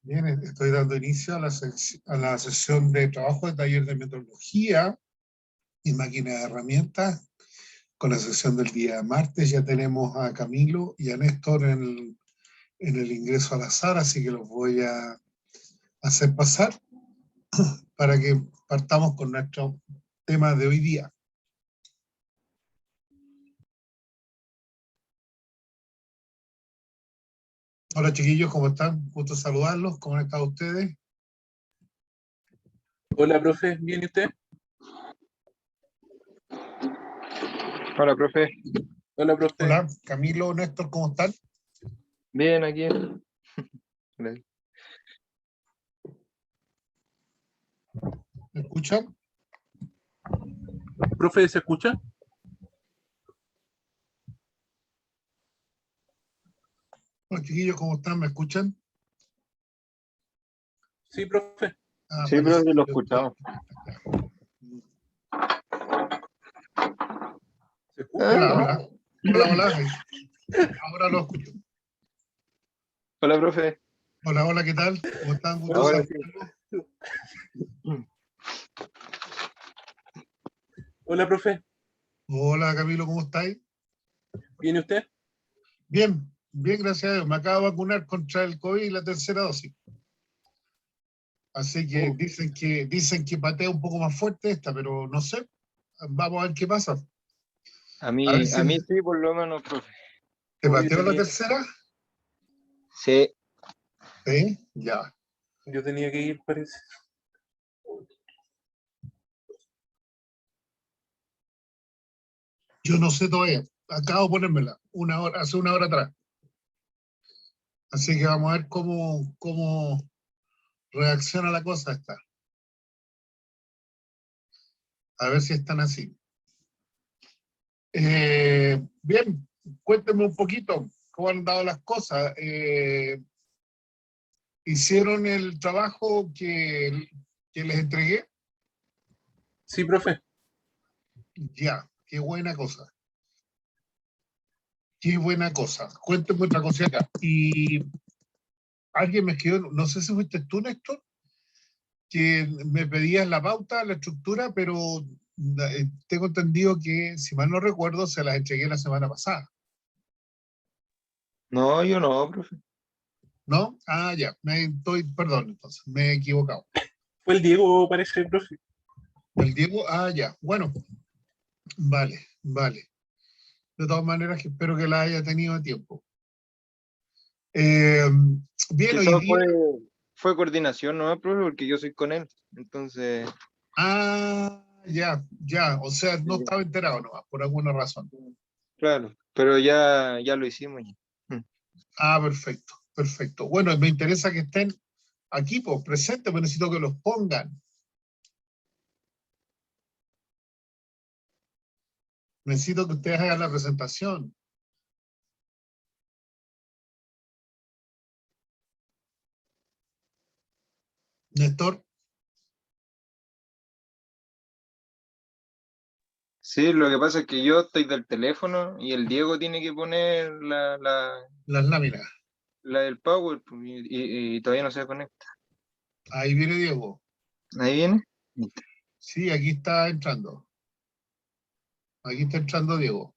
Bien, estoy dando inicio a la sesión de trabajo de taller de metodología y máquina de herramientas. Con la sesión del día martes ya tenemos a Camilo y a Néstor en el ingreso a la sala, así que los voy a hacer pasar para que partamos con nuestro tema de hoy día. Hola chiquillos, ¿cómo están? Gusto saludarlos, ¿cómo han estado ustedes? Hola, profe, ¿bien y usted? Hola, profe. Hola, profe. Hola, Camilo, Néstor, ¿cómo están? Bien, aquí. ¿Me escuchan? Profe, ¿se escucha? Hola chiquillos, ¿cómo están? ¿Me escuchan? Sí, profe. Sí, parece profe, que lo yo- escuchamos. ¿Se escucha? Hola, hola. Hola, hola. Ahora lo escucho. Hola, profe. Hola, hola, ¿qué tal? ¿Cómo están? Gusto Ahora saludarlos. Hola, profe, Hola, Camilo, ¿cómo estáis? ¿bien y usted? Bien, bien, gracias a Dios. Me acabo de vacunar contra el COVID y la tercera dosis. Así que dicen que patea un poco más fuerte esta, pero no sé. Vamos a ver qué pasa. A A mí, ver si sí, por lo menos, profe. te Oye, pateó la tercera. Sí. Sí, ya. Yo tenía que ir, parece. Yo no sé todavía. Acabo de ponérmela hace una hora atrás. Así que vamos a ver cómo reacciona la cosa esta. A ver si están así. Bien, cuéntenme un poquito cómo han dado las cosas. ¿Hicieron el trabajo que les entregué? Sí, profe. Ya, qué buena cosa. Qué buena cosa. Cuéntenme otra cosita. Y alguien me escribió, no sé si fuiste tú, Néstor, que me pedías la pauta, la estructura, pero tengo entendido que, si mal no recuerdo, se las entregué la semana pasada. No, yo no, profe. ¿No? Ah, ya, perdón, entonces, me he equivocado. Fue el Diego, parece, profe. El Diego, ah, ya, bueno, vale, vale. De todas maneras, que espero que la haya tenido a tiempo. Bien, hoy Quizás día, fue coordinación, ¿no, profe? Porque yo soy con él. Entonces, ya, ya, o sea, no estaba enterado nomás, por alguna razón. claro. Pero ya lo hicimos. Ya. Perfecto, perfecto. Bueno, me interesa que estén aquí, pues, presentes, pero necesito que los pongan. Necesito que ustedes hagan la presentación. Néstor, Sí, lo que pasa es que yo estoy del teléfono y el Diego tiene que poner las láminas. la del Power pues, y todavía no se conecta. Ahí viene Diego. ¿Ahí viene? Sí, aquí está entrando. Aquí está entrando Diego.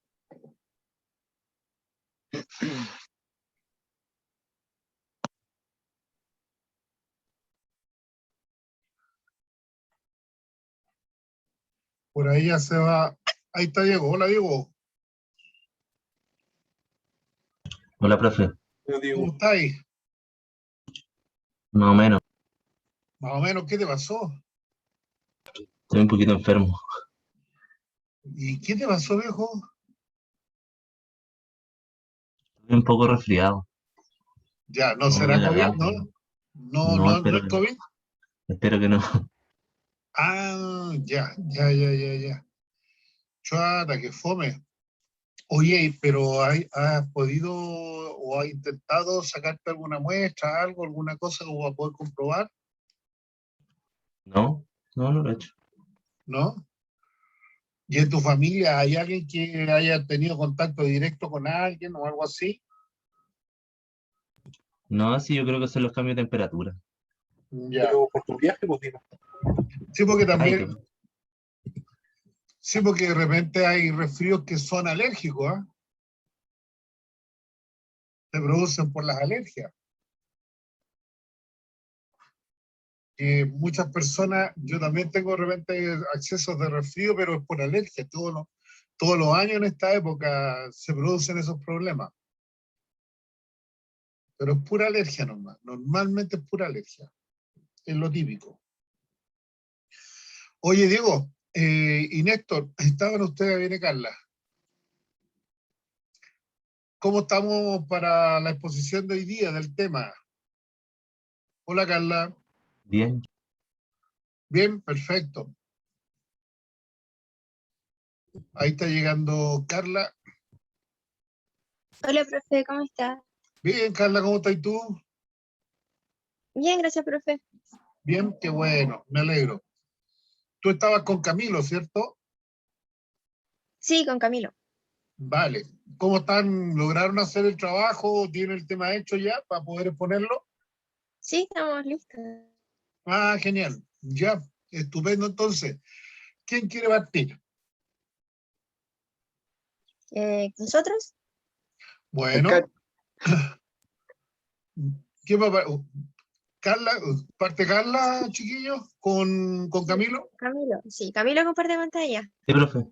Por ahí ya se va. Ahí está Diego. Hola, Diego. Hola, profe. Hola, Diego. ¿Cómo estáis? Más o menos. Más o menos, ¿qué te pasó? Estoy un poquito enfermo. ¿Y qué te pasó, viejo? Estoy un poco resfriado. Ya, ¿no Como de será COVID? garganta. ¿No? No, No, no es COVID. espero que no. Ya. Chuata, que fome. Oye, pero ¿has podido o has intentado sacarte alguna muestra, algo, alguna cosa como para poder comprobar? No lo he hecho. ¿No? ¿Y en tu familia hay alguien que haya tenido contacto directo con alguien o algo así? No, sí, yo creo que son los cambios de temperatura. Ya. Pero por tu viaje, pues digo. Sí, porque Ay, también, sí, porque de repente hay resfríos que son alérgicos, ¿ah? Se producen por las alergias. Muchas personas, yo también tengo de repente accesos de resfrío, pero es por alergia. Todos los años en esta época se producen esos problemas. Pero es pura alergia normal. Normalmente es pura alergia. Es lo típico. Oye, Diego, y Néstor, estaban ustedes, viene Carla. ¿Cómo estamos para la exposición de hoy día del tema? Hola, Carla. bien. Bien, perfecto. Ahí está llegando Carla. Hola, profe, ¿cómo está? Bien, Carla, ¿cómo estás tú? Bien, gracias, profe. Bien, qué bueno, me alegro. Tú estabas con Camilo, ¿cierto? Sí, con Camilo. Vale. ¿Cómo están? ¿Lograron hacer el trabajo? ¿Tienen el tema hecho ya para poder exponerlo? Sí, estamos listos. Ah, genial. Ya, estupendo entonces. ¿Quién quiere partir? ¿Nosotros? Bueno, ¿quién va a Carla, parte Carla, chiquillos, con Sí, Camilo. Camilo. Sí, Camilo comparte pantalla. Sí, profe.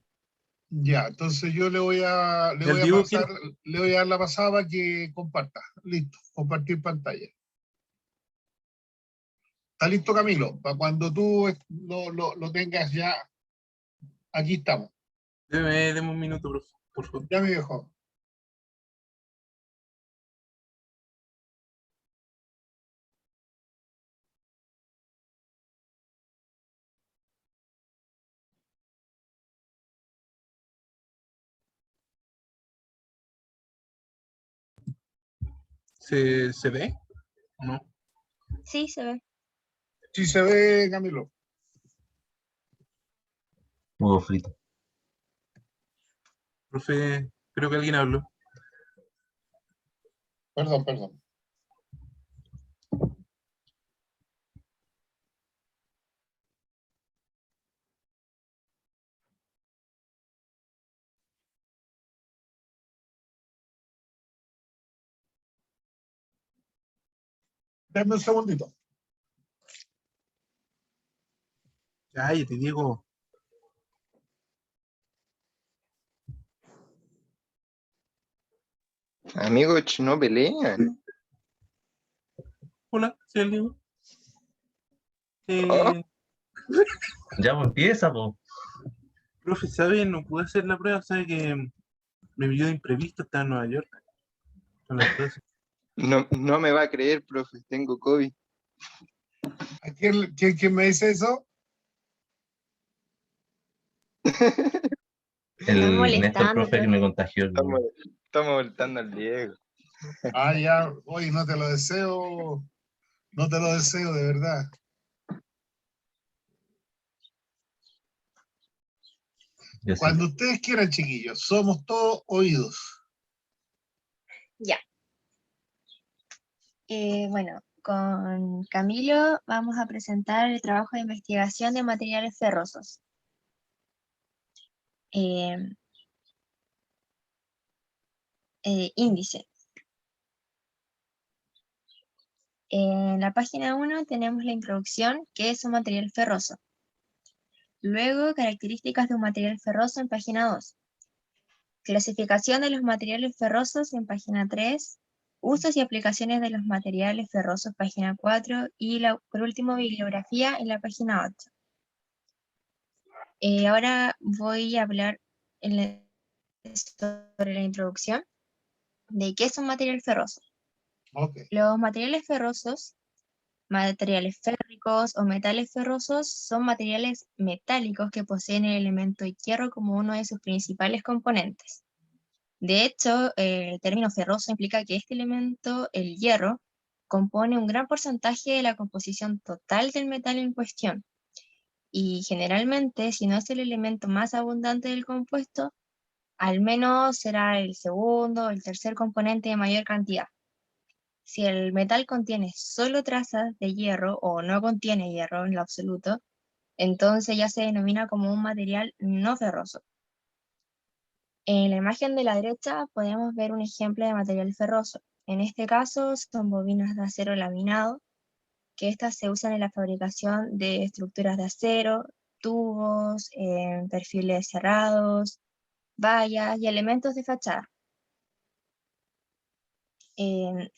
Ya, entonces yo le voy a Ya el Diego quiere. pasar, le voy a dar la pasada para que comparta. Listo, compartir pantalla. ¿Está listo, Camilo? Para cuando tú lo tengas ya, aquí estamos. Deme un minuto, profe, por favor. Ya, mi viejo. ¿Se ve? ¿O no? Sí, se ve. Sí se ve, Camilo. Huevo frito. Profe, creo que alguien habló. Perdón, perdón. Dame un segundito. Cállate, Diego. Amigos, no pelean. Hola, soy el Diego. Oh. Ya, pues empieza, pues. Profe, ¿sabe? No pude hacer la prueba, ¿sabe? Que me vio de imprevisto, estaba en Nueva York. Con las clases. No me va a creer, profe, tengo COVID. ¿A quién me dice eso? Están El Néstor, molestando, profe, que profe. me contagió el virus. Estamos voltando al Diego. Ah, ya. Oye, no te lo deseo. No te lo deseo, de verdad. Yo sí. Cuando ustedes quieran, chiquillos, somos todos oídos. Ya. Bueno, con Camilo vamos a presentar el trabajo de investigación de materiales ferrosos. Índice. En la página 1 tenemos la introducción, que es un material ferroso. Luego, características de un material ferroso en página 2. Clasificación de los materiales ferrosos en página 3. Usos y aplicaciones de los materiales ferrosos, página 4. Y por último, bibliografía en la página 8. Ahora voy a hablar sobre la introducción de qué es un material ferroso. Ok. Los materiales ferrosos, materiales férricos o metales ferrosos son materiales metálicos que poseen el elemento hierro como uno de sus principales componentes. De hecho, el término ferroso implica que este elemento, el hierro, compone un gran porcentaje de la composición total del metal en cuestión. Y generalmente, si no es el elemento más abundante del compuesto, al menos será el segundo o el tercer componente de mayor cantidad. Si el metal contiene solo trazas de hierro o no contiene hierro en lo absoluto, entonces ya se denomina como un material no ferroso. En la imagen de la derecha podemos ver un ejemplo de material ferroso. En este caso son bobinas de acero laminado, que estas se usan en la fabricación de estructuras de acero, tubos, perfiles cerrados, vallas y elementos de fachada.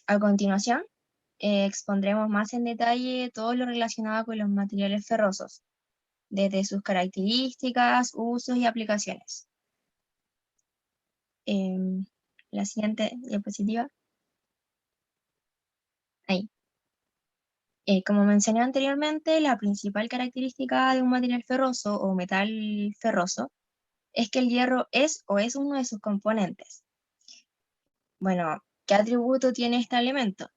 A continuación, expondremos más en detalle todo lo relacionado con los materiales ferrosos, desde sus características, usos y aplicaciones. La siguiente diapositiva. Ahí. Como mencioné anteriormente, la principal característica de un material ferroso o metal ferroso es que el hierro es o es uno de sus componentes. Bueno, ¿qué atributo tiene este elemento?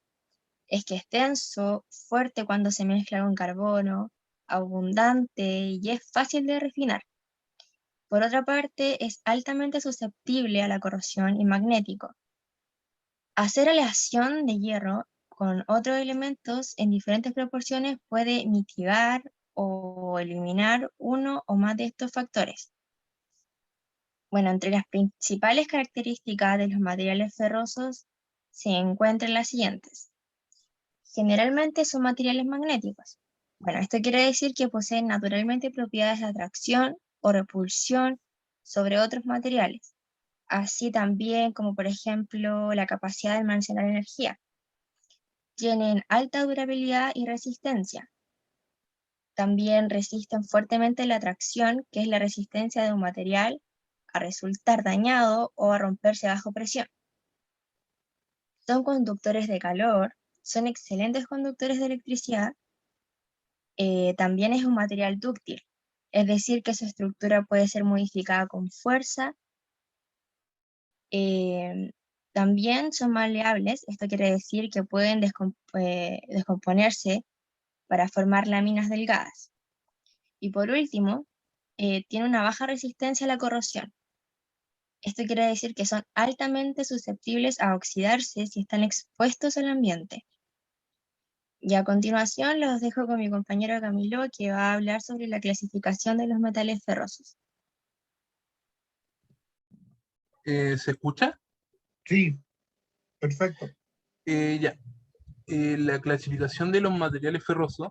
Es que es denso, fuerte cuando se mezcla con carbono, abundante y es fácil de refinar. Por otra parte, es altamente susceptible a la corrosión y magnético. Hacer aleación de hierro con otros elementos en diferentes proporciones puede mitigar o eliminar uno o más de estos factores. Bueno, entre las principales características de los materiales ferrosos se encuentran las siguientes. Generalmente son materiales magnéticos. Bueno, esto quiere decir que poseen naturalmente propiedades de atracción o repulsión sobre otros materiales, así también como por ejemplo la capacidad de almacenar energía. Tienen alta durabilidad y resistencia. También resisten fuertemente la atracción, que es la resistencia de un material a resultar dañado o a romperse bajo presión. Son conductores de calor, son excelentes conductores de electricidad. También es un material dúctil, es decir, que su estructura puede ser modificada con fuerza. También son maleables, esto quiere decir que pueden descomponerse para formar láminas delgadas. Y por último, tiene una baja resistencia a la corrosión. Esto quiere decir que son altamente susceptibles a oxidarse si están expuestos al ambiente. Y a continuación los dejo con mi compañero Camilo, que va a hablar sobre la clasificación de los metales ferrosos. ¿Se escucha? Sí, perfecto. Ya. La clasificación de los materiales ferrosos.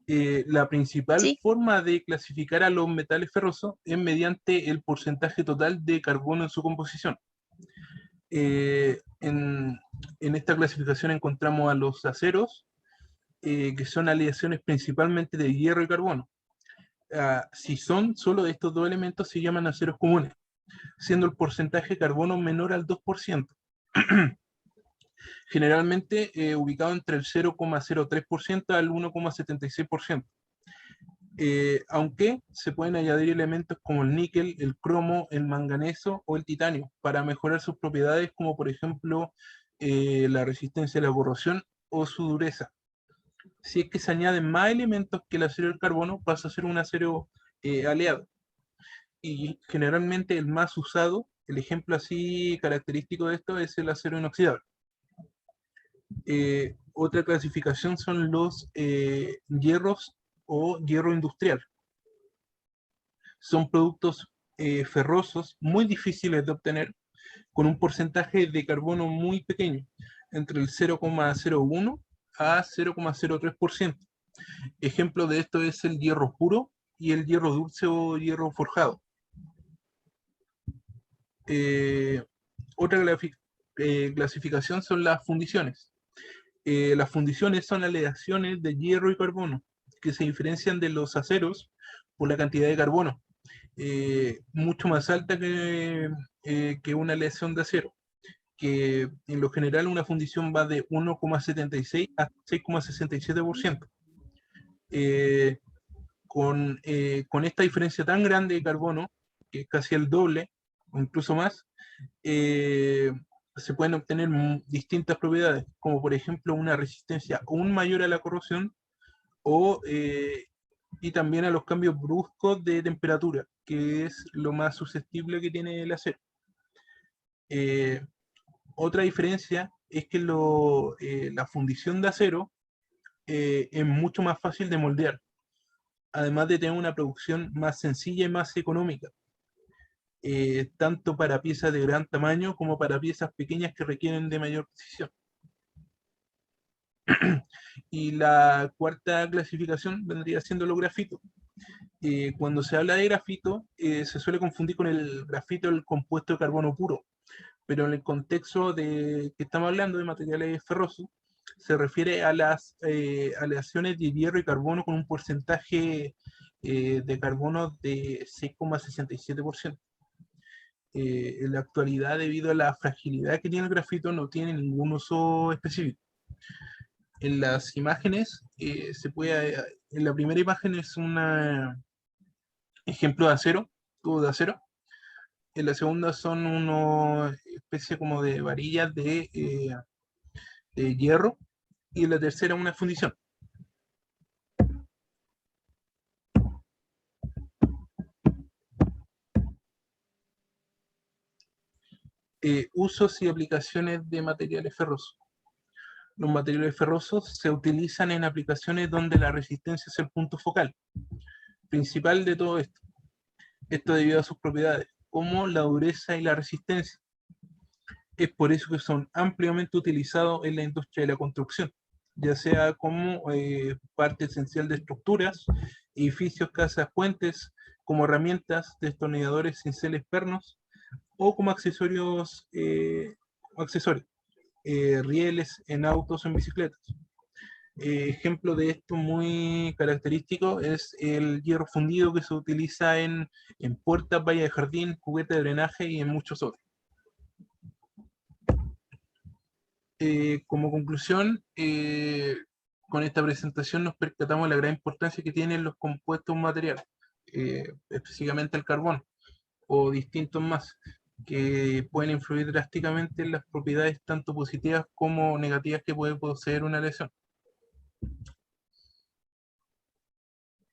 La principal Sí. forma de clasificar a los metales ferrosos es mediante el porcentaje total de carbono en su composición. En esta clasificación encontramos a los aceros, que son aleaciones principalmente de hierro y carbono. Si son solo estos dos elementos, se llaman aceros comunes, siendo el porcentaje de carbono menor al 2%. Generalmente ubicado entre el 0,03% al 1,76%. Aunque se pueden añadir elementos como el níquel, el cromo, el manganeso o el titanio para mejorar sus propiedades, como por ejemplo la resistencia a la corrosión o su dureza. Si es que se añaden más elementos que el acero y el carbono, pasa a ser un acero aleado. Y generalmente el más usado, el ejemplo así característico de esto es el acero inoxidable. Otra clasificación son los hierros o hierro industrial. Son productos ferrosos muy difíciles de obtener, con un porcentaje de carbono muy pequeño, entre el 0,01 a 0,03%. Ejemplo de esto es el hierro puro y el hierro dulce o hierro forjado. Otra clasificación son las fundiciones. Las fundiciones son aleaciones de hierro y carbono que se diferencian de los aceros por la cantidad de carbono, mucho más alta que una aleación de acero, que en lo general una fundición va de 1,76 a 6,67%. Con esta diferencia tan grande de carbono, que es casi el doble o incluso más, se pueden obtener distintas propiedades, como por ejemplo una resistencia aún mayor a la corrosión y también a los cambios bruscos de temperatura, que es lo más susceptible que tiene el acero. Otra diferencia es que la fundición de acero es mucho más fácil de moldear, además de tener una producción más sencilla y más económica, tanto para piezas de gran tamaño como para piezas pequeñas que requieren de mayor precisión. Y la cuarta clasificación vendría siendo los grafitos. Cuando se habla de grafito, se suele confundir con el grafito, el compuesto de carbono puro, pero en el contexto de que estamos hablando de materiales ferrosos, se refiere a las aleaciones de hierro y carbono con un porcentaje de carbono de 6,67%. En la actualidad, debido a la fragilidad que tiene el grafito, no tiene ningún uso específico. En las imágenes, en la primera imagen es un ejemplo de acero, tubo de acero. En la segunda son una especie como de varillas de hierro. Y en la tercera una fundición. Usos y aplicaciones de materiales ferrosos. Los materiales ferrosos se utilizan en aplicaciones donde la resistencia es el punto focal principal de todo esto. Esto debido a sus propiedades, como la dureza y la resistencia. Es por eso que son ampliamente utilizados en la industria de la construcción, ya sea como parte esencial de estructuras, edificios, casas, puentes, como herramientas, destornilladores, cinceles, pernos, o como accesorios, rieles en autos o en bicicletas. Ejemplo de esto muy característico es el hierro fundido que se utiliza en puertas, vallas de jardín, cubeta de drenaje y en muchos otros. Como conclusión, con esta presentación nos percatamos de la gran importancia que tienen los compuestos materiales, específicamente el carbón o distintos más, que pueden influir drásticamente en las propiedades tanto positivas como negativas que puede poseer una aleación.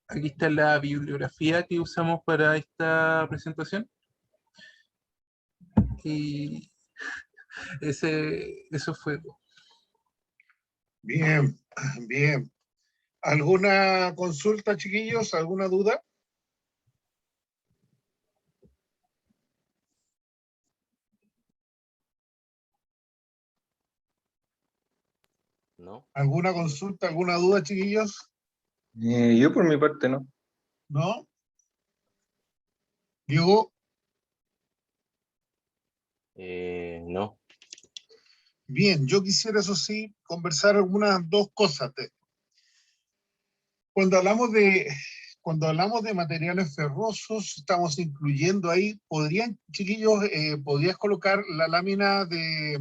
Aquí está la bibliografía que usamos para esta presentación. Y eso fue. Bien, bien. ¿Alguna consulta, chiquillos? ¿Alguna duda? No. ¿Alguna consulta, alguna duda, chiquillos? Yo por mi parte no. ¿No? Diego, No. bien, yo quisiera, eso sí, conversar algunas dos cosas. Cuando hablamos de materiales ferrosos, estamos incluyendo ahí, chiquillos, podrías colocar la lámina de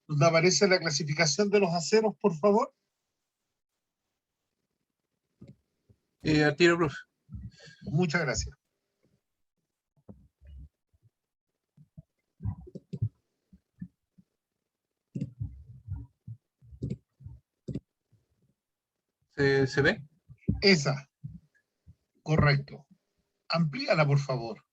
donde aparece la clasificación de los aceros, por favor? Al tiro, profe. Muchas gracias. ¿Se ve? Esa, correcto. Amplíala, por favor.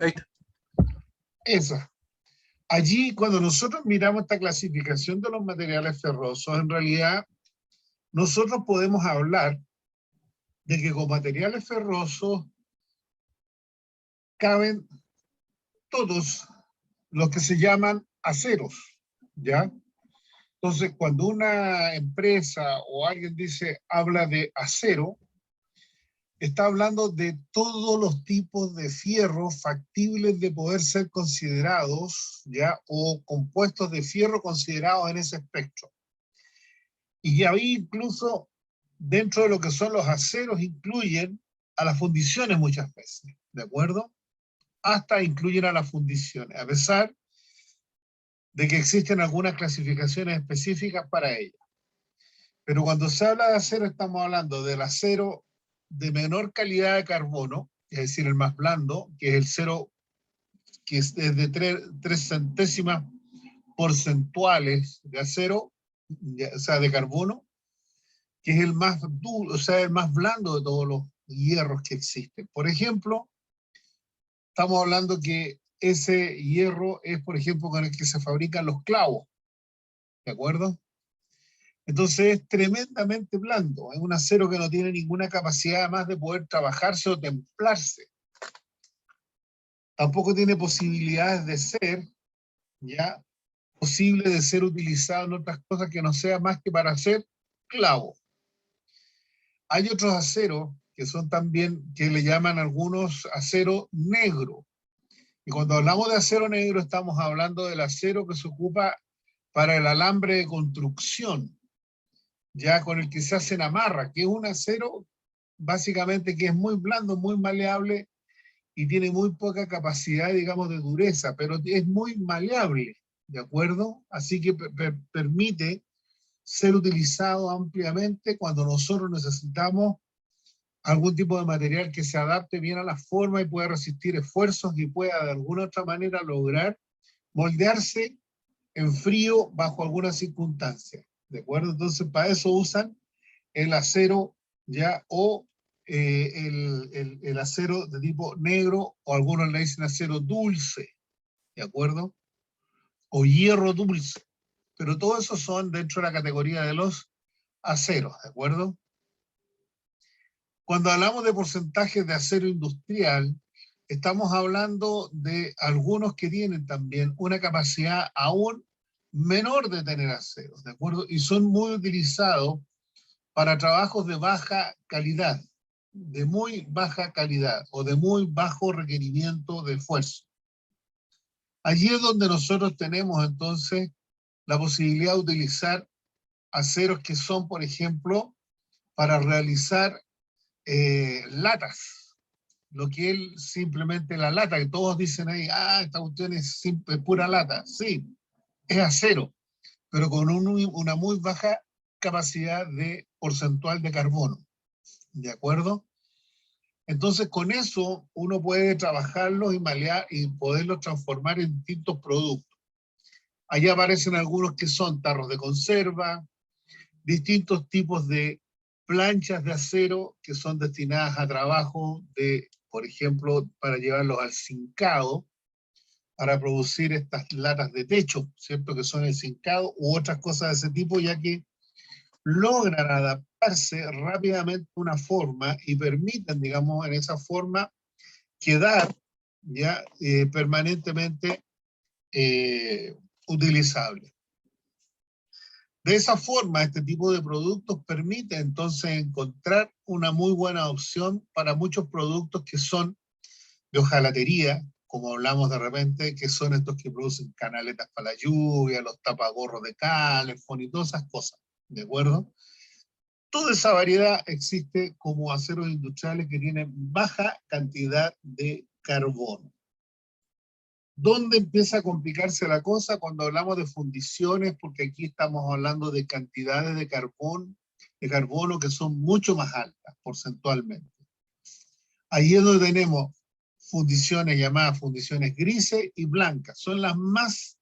Ahí está. Esa. Allí, cuando nosotros miramos esta clasificación de los materiales ferrosos, en realidad, nosotros podemos hablar de que con materiales ferrosos caben todos los que se llaman aceros, ¿ya? Entonces, cuando una empresa o alguien habla de acero, está hablando de todos los tipos de fierro factibles de poder ser considerados, ¿ya? O compuestos de fierro considerados en ese espectro. Y ahí incluso, dentro de lo que son los aceros, incluyen a las fundiciones muchas veces, ¿de acuerdo? Hasta incluyen a las fundiciones, a pesar de que existen algunas clasificaciones específicas para ellas. Pero cuando se habla de acero, estamos hablando del acero de menor calidad de carbono, es decir, el más blando, que es el cero, que es de 3 centésimas porcentuales de acero, o sea, de carbono, que es el más duro, o sea, el más blando de todos los hierros que existen. Por ejemplo, estamos hablando que ese hierro es, por ejemplo, con el que se fabrican los clavos, ¿de acuerdo? Entonces es tremendamente blando, es un acero que no tiene ninguna capacidad más de poder trabajarse o templarse. Tampoco tiene posibilidades de ser, ya, posible de ser utilizado en otras cosas que no sea más que para hacer clavos. Hay otros aceros que son también, que le llaman algunos acero negro. Y cuando hablamos de acero negro estamos hablando del acero que se ocupa para el alambre de construcción, ya con el que se hacen amarras, que es un acero básicamente que es muy blando, muy maleable y tiene muy poca capacidad, digamos, de dureza, pero es muy maleable, ¿de acuerdo? Así que permite ser utilizado ampliamente cuando nosotros necesitamos algún tipo de material que se adapte bien a la forma y pueda resistir esfuerzos y pueda de alguna otra manera lograr moldearse en frío bajo algunas circunstancias, ¿de acuerdo? Entonces para eso usan el acero ya o el acero de tipo negro, o algunos le dicen acero dulce, ¿de acuerdo? O hierro dulce, pero todo eso son dentro de la categoría de los aceros, ¿de acuerdo? Cuando hablamos de porcentajes de acero industrial, estamos hablando de algunos que tienen también una capacidad aún menor de tener acero, ¿de acuerdo? Y son muy utilizados para trabajos de baja calidad, de muy baja calidad o de muy bajo requerimiento de esfuerzo. Allí es donde nosotros tenemos entonces la posibilidad de utilizar aceros que son, por ejemplo, para realizar latas. Lo que él simplemente la lata, que todos dicen ahí, ah, esta cuestión es simple, pura lata. Sí, es acero, pero con una muy baja capacidad de porcentual de carbono. ¿De acuerdo? Entonces, con eso uno puede trabajarlos y malear y poderlos transformar en distintos productos. Allí aparecen algunos que son tarros de conserva, distintos tipos de planchas de acero que son destinadas a trabajo de, por ejemplo, para llevarlos al cincado, para producir estas latas de techo, ¿cierto? Que son el cincado u otras cosas de ese tipo, ya que logran adaptarse rápidamente a una forma y permiten, digamos, en esa forma quedar ya permanentemente utilizable. De esa forma, este tipo de productos permite entonces encontrar una muy buena opción para muchos productos que son de hojalatería, como hablamos de repente, que son estos que producen canaletas para la lluvia, los tapagorros de calefón y todas esas cosas, ¿de acuerdo? Toda esa variedad existe como aceros industriales que tienen baja cantidad de carbono. ¿Dónde empieza a complicarse la cosa? Cuando hablamos de fundiciones, porque aquí estamos hablando de cantidades de carbono que son mucho más altas porcentualmente. Ahí es donde tenemos fundiciones llamadas fundiciones grises y blancas. Son las más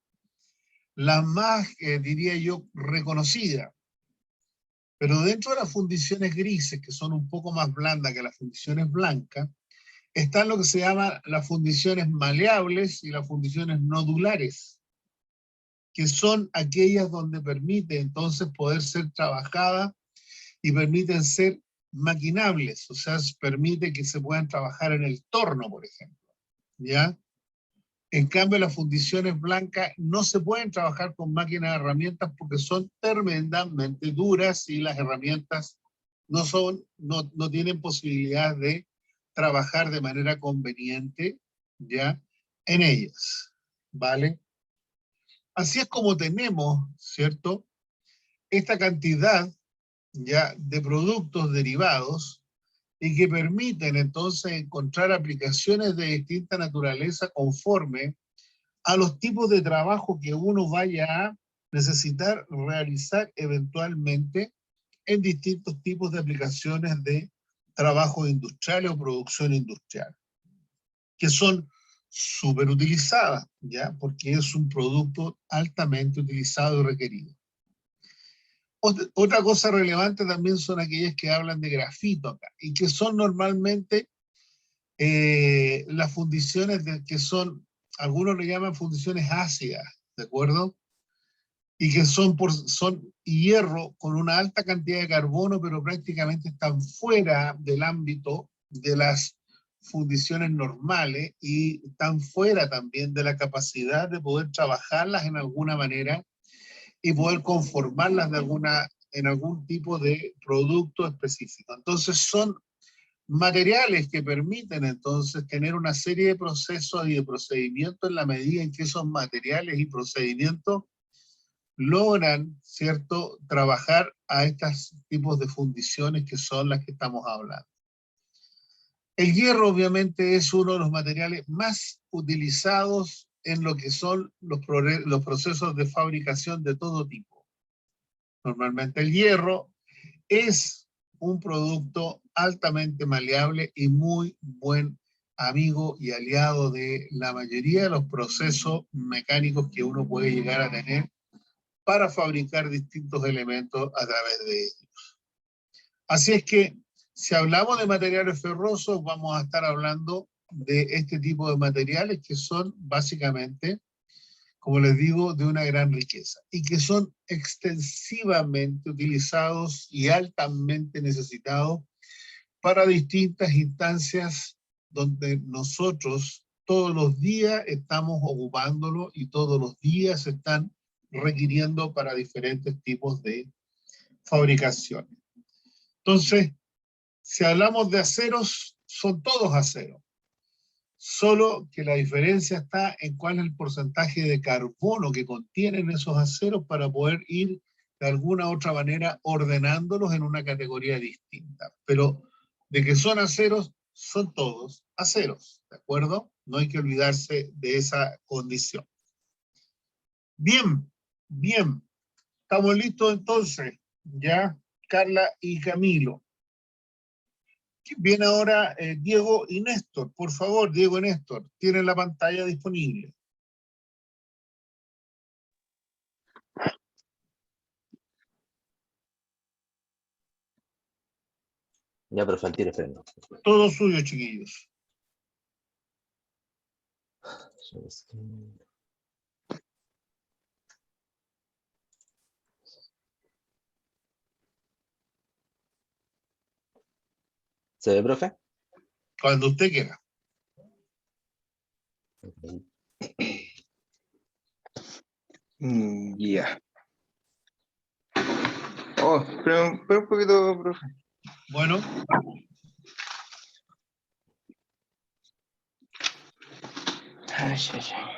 diría yo, reconocidas. Pero dentro de las fundiciones grises, que son un poco más blandas que las fundiciones blancas, están lo que se llama las fundiciones maleables y las fundiciones nodulares, que son aquellas donde permite entonces poder ser trabajada y permiten ser maquinables, o sea, permite que se puedan trabajar en el torno, por ejemplo, ¿ya? En cambio, las fundiciones blancas no se pueden trabajar con máquinas de herramientas porque son tremendamente duras y las herramientas no tienen posibilidad de trabajar de manera conveniente, ¿ya? En ellas, ¿vale? Así es como tenemos, ¿cierto? Esta cantidad, ¿ya?, de productos derivados y que permiten entonces encontrar aplicaciones de distinta naturaleza conforme a los tipos de trabajo que uno vaya a necesitar realizar eventualmente en distintos tipos de aplicaciones de trabajo industrial o producción industrial, que son súper utilizadas, ¿ya? Porque es un producto altamente utilizado y requerido. Otra cosa relevante también son aquellas que hablan de grafito acá, y que son normalmente las fundiciones que son, algunos le llaman fundiciones ácidas, ¿de acuerdo? Y que son hierro con una alta cantidad de carbono, pero prácticamente están fuera del ámbito de las fundiciones normales y están fuera también de la capacidad de poder trabajarlas en alguna manera y poder conformarlas en algún tipo de producto específico. Entonces son materiales que permiten entonces tener una serie de procesos y de procedimientos en la medida en que esos materiales y procedimientos logran, ¿cierto?, trabajar a estos tipos de fundiciones que son las que estamos hablando. El hierro obviamente es uno de los materiales más utilizados en lo que son los procesos de fabricación de todo tipo. Normalmente el hierro es un producto altamente maleable y muy buen amigo y aliado de la mayoría de los procesos mecánicos que uno puede llegar a tener para fabricar distintos elementos a través de ellos. Así es que, si hablamos de materiales ferrosos, vamos a estar hablando de este tipo de materiales que son básicamente, como les digo, de una gran riqueza y que son extensivamente utilizados y altamente necesitados para distintas instancias donde nosotros todos los días estamos ocupándolo y todos los días se están requiriendo para diferentes tipos de fabricación. Entonces, si hablamos de aceros, son todos aceros. Solo que la diferencia está en cuál es el porcentaje de carbono que contienen esos aceros para poder ir de alguna u otra manera ordenándolos en una categoría distinta. Pero de que son aceros, son todos aceros, ¿de acuerdo? No hay que olvidarse de esa condición. Bien, bien. Estamos listos entonces, ya, Carla y Camilo. Viene ahora Diego y Néstor. Por favor, Diego y Néstor, tienen la pantalla disponible. Ya, profe, al tiro, esperen. Todo suyo, chiquillos. ¿Se ve, profe? Cuando usted quiera. Ya. Oh, espera un poquito, profe. Bueno, Ay, ay, ay.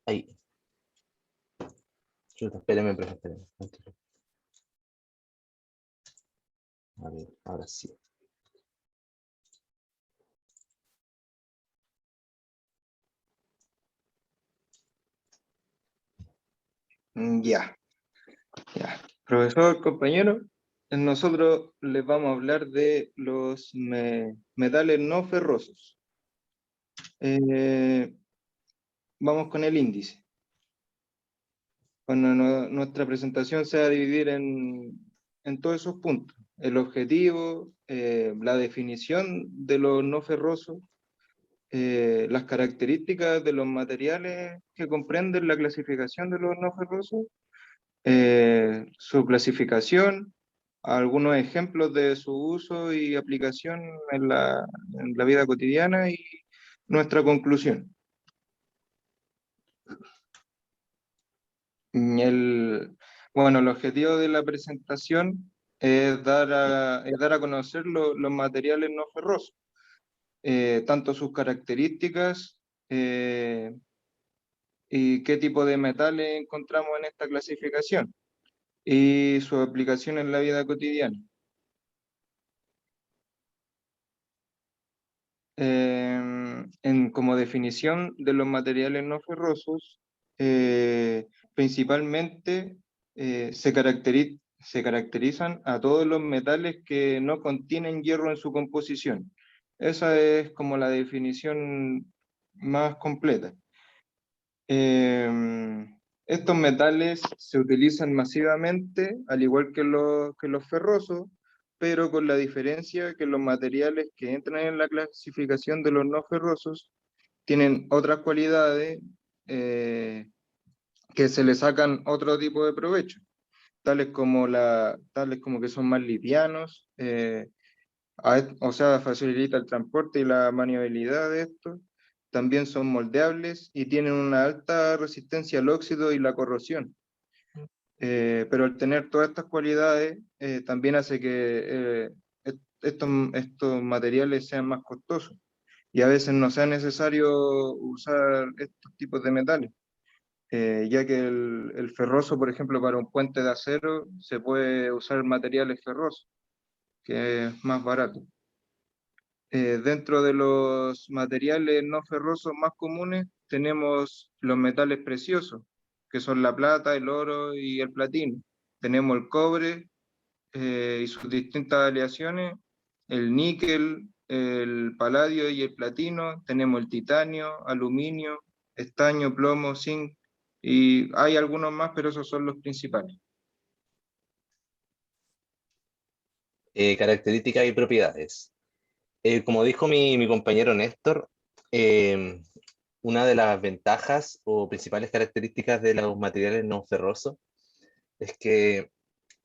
Ahí. Chuta, espérenme, profe, espérenme. A ver, ahora sí. Ya. Ya. Profesor, compañero, nosotros les vamos a hablar de los metales no ferrosos. Vamos con el índice. Bueno, nuestra presentación se va a dividir en todos esos puntos. El objetivo, la definición de los no ferrosos, las características de los materiales que comprenden la clasificación de los no ferrosos, su clasificación, algunos ejemplos de su uso y aplicación en la vida cotidiana y nuestra conclusión. Bueno, el objetivo de la presentación es dar a conocer los materiales no ferrosos, tanto sus características y qué tipo de metales encontramos en esta clasificación y su aplicación en la vida cotidiana. Como definición de los materiales no ferrosos, principalmente se caracterizan a todos los metales que no contienen hierro en su composición. Esa es como la definición más completa. Estos metales se utilizan masivamente, al igual que los ferrosos, pero con la diferencia que los materiales que entran en la clasificación de los no ferrosos tienen otras cualidades que se le sacan otro tipo de provecho, tales como que son más livianos, o sea, facilita el transporte y la maniobrabilidad de estos. También son moldeables y tienen una alta resistencia al óxido y la corrosión. Pero al tener todas estas cualidades, también hace que estos materiales sean más costosos y a veces no sea necesario usar estos tipos de metales, ya que el ferroso, por ejemplo, para un puente de acero se puede usar materiales ferrosos, que es más barato. Dentro de los materiales no ferrosos más comunes tenemos los metales preciosos, que son la plata, el oro y el platino. Tenemos el cobre y sus distintas aleaciones, el níquel, el paladio y el platino. Tenemos el titanio, aluminio, estaño, plomo, zinc, y hay algunos más, pero esos son los principales. Características y propiedades. Como dijo mi compañero Néstor, una de las ventajas o principales características de los materiales no ferrosos es que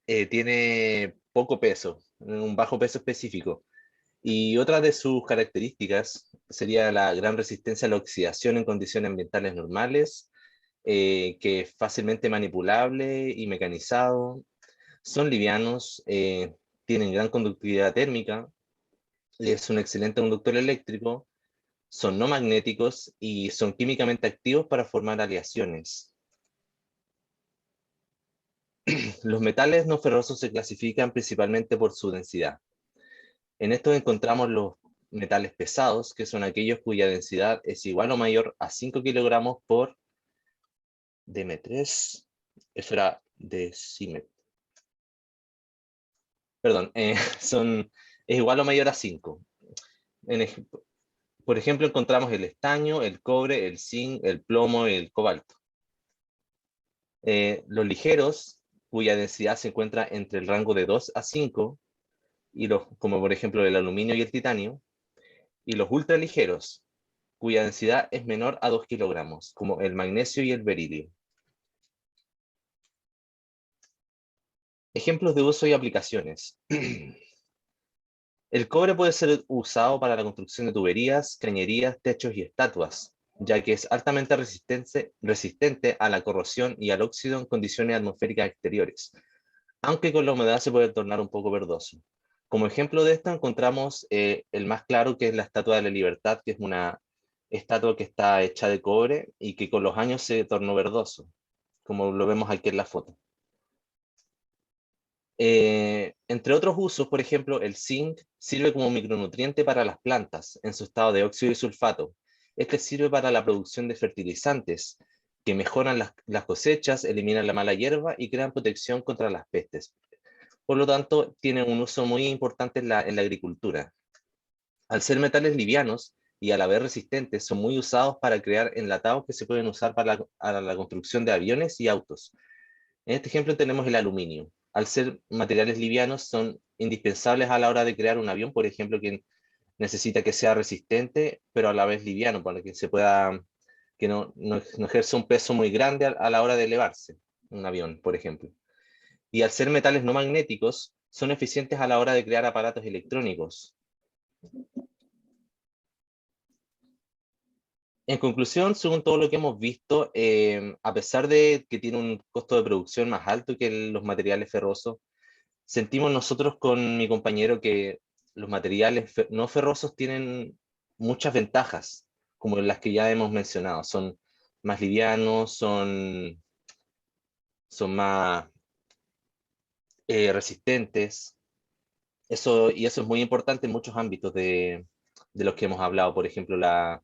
tiene poco peso, un bajo peso específico. Y otra de sus características sería la gran resistencia a la oxidación en condiciones ambientales normales, que es fácilmente manipulable y mecanizado. Son livianos, tienen gran conductividad térmica, es un excelente conductor eléctrico, son no magnéticos y son químicamente activos para formar aleaciones. Los metales no ferrosos se clasifican principalmente por su densidad. En estos encontramos los metales pesados, que son aquellos cuya densidad es igual o mayor a 5 kilogramos por dm3. Eso era decímetro. Perdón, es igual o mayor a 5. Por ejemplo, encontramos el estaño, el cobre, el zinc, el plomo y el cobalto. Los ligeros, cuya densidad se encuentra entre el rango de 2 a 5, como por ejemplo el aluminio y el titanio, y los ultraligeros, cuya densidad es menor a 2 kilogramos, como el magnesio y el berilio. Ejemplos de uso y aplicaciones. El cobre puede ser usado para la construcción de tuberías, cañerías, techos y estatuas, ya que es altamente resistente a la corrosión y al óxido en condiciones atmosféricas exteriores, aunque con la humedad se puede tornar un poco verdoso. Como ejemplo de esto encontramos el más claro, que es la Estatua de la Libertad, que es una estatua que está hecha de cobre y que con los años se tornó verdoso, como lo vemos aquí en la foto. Entre otros usos, por ejemplo, el zinc sirve como micronutriente para las plantas en su estado de óxido y sulfato. Este sirve para la producción de fertilizantes que mejoran las cosechas, eliminan la mala hierba y crean protección contra las pestes. Por lo tanto, tienen un uso muy importante en la agricultura. Al ser metales livianos y a la vez resistentes, son muy usados para crear enlatados que se pueden usar para la construcción de aviones y autos. En este ejemplo tenemos el aluminio. Al ser materiales livianos, son indispensables a la hora de crear un avión, por ejemplo, que necesita que sea resistente, pero a la vez liviano, para que se pueda, que no ejerza un peso muy grande a la hora de elevarse, un avión, por ejemplo. Y al ser metales no magnéticos, son eficientes a la hora de crear aparatos electrónicos. En conclusión, según todo lo que hemos visto, a pesar de que tiene un costo de producción más alto que los materiales ferrosos, sentimos nosotros con mi compañero que los materiales no ferrosos tienen muchas ventajas, como las que ya hemos mencionado. Son más livianos, son más resistentes. Eso es muy importante en muchos ámbitos de los que hemos hablado, por ejemplo, la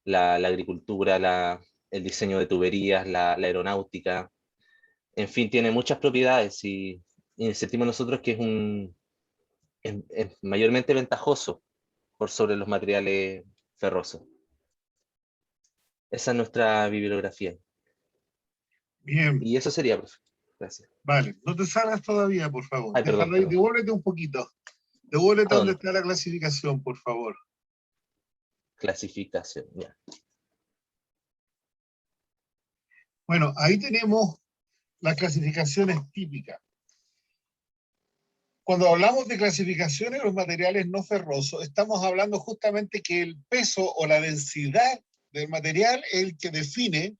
agricultura, el diseño de tuberías, la aeronáutica. En fin, tiene muchas propiedades y sentimos nosotros que es mayormente ventajoso por sobre los materiales ferrosos. Esa es nuestra bibliografía. Bien, Y eso sería, profe. Gracias. vale. No te salgas todavía, por favor. Ay, perdón, Déjalo ahí, perdón. devuélvete un poquito. Devuélvete ¿A donde dónde? está la clasificación, por favor. Clasificación, ya. Bueno, ahí tenemos las clasificaciones típicas. Cuando hablamos de clasificaciones de los materiales no ferrosos, estamos hablando justamente que el peso o la densidad del material es el que define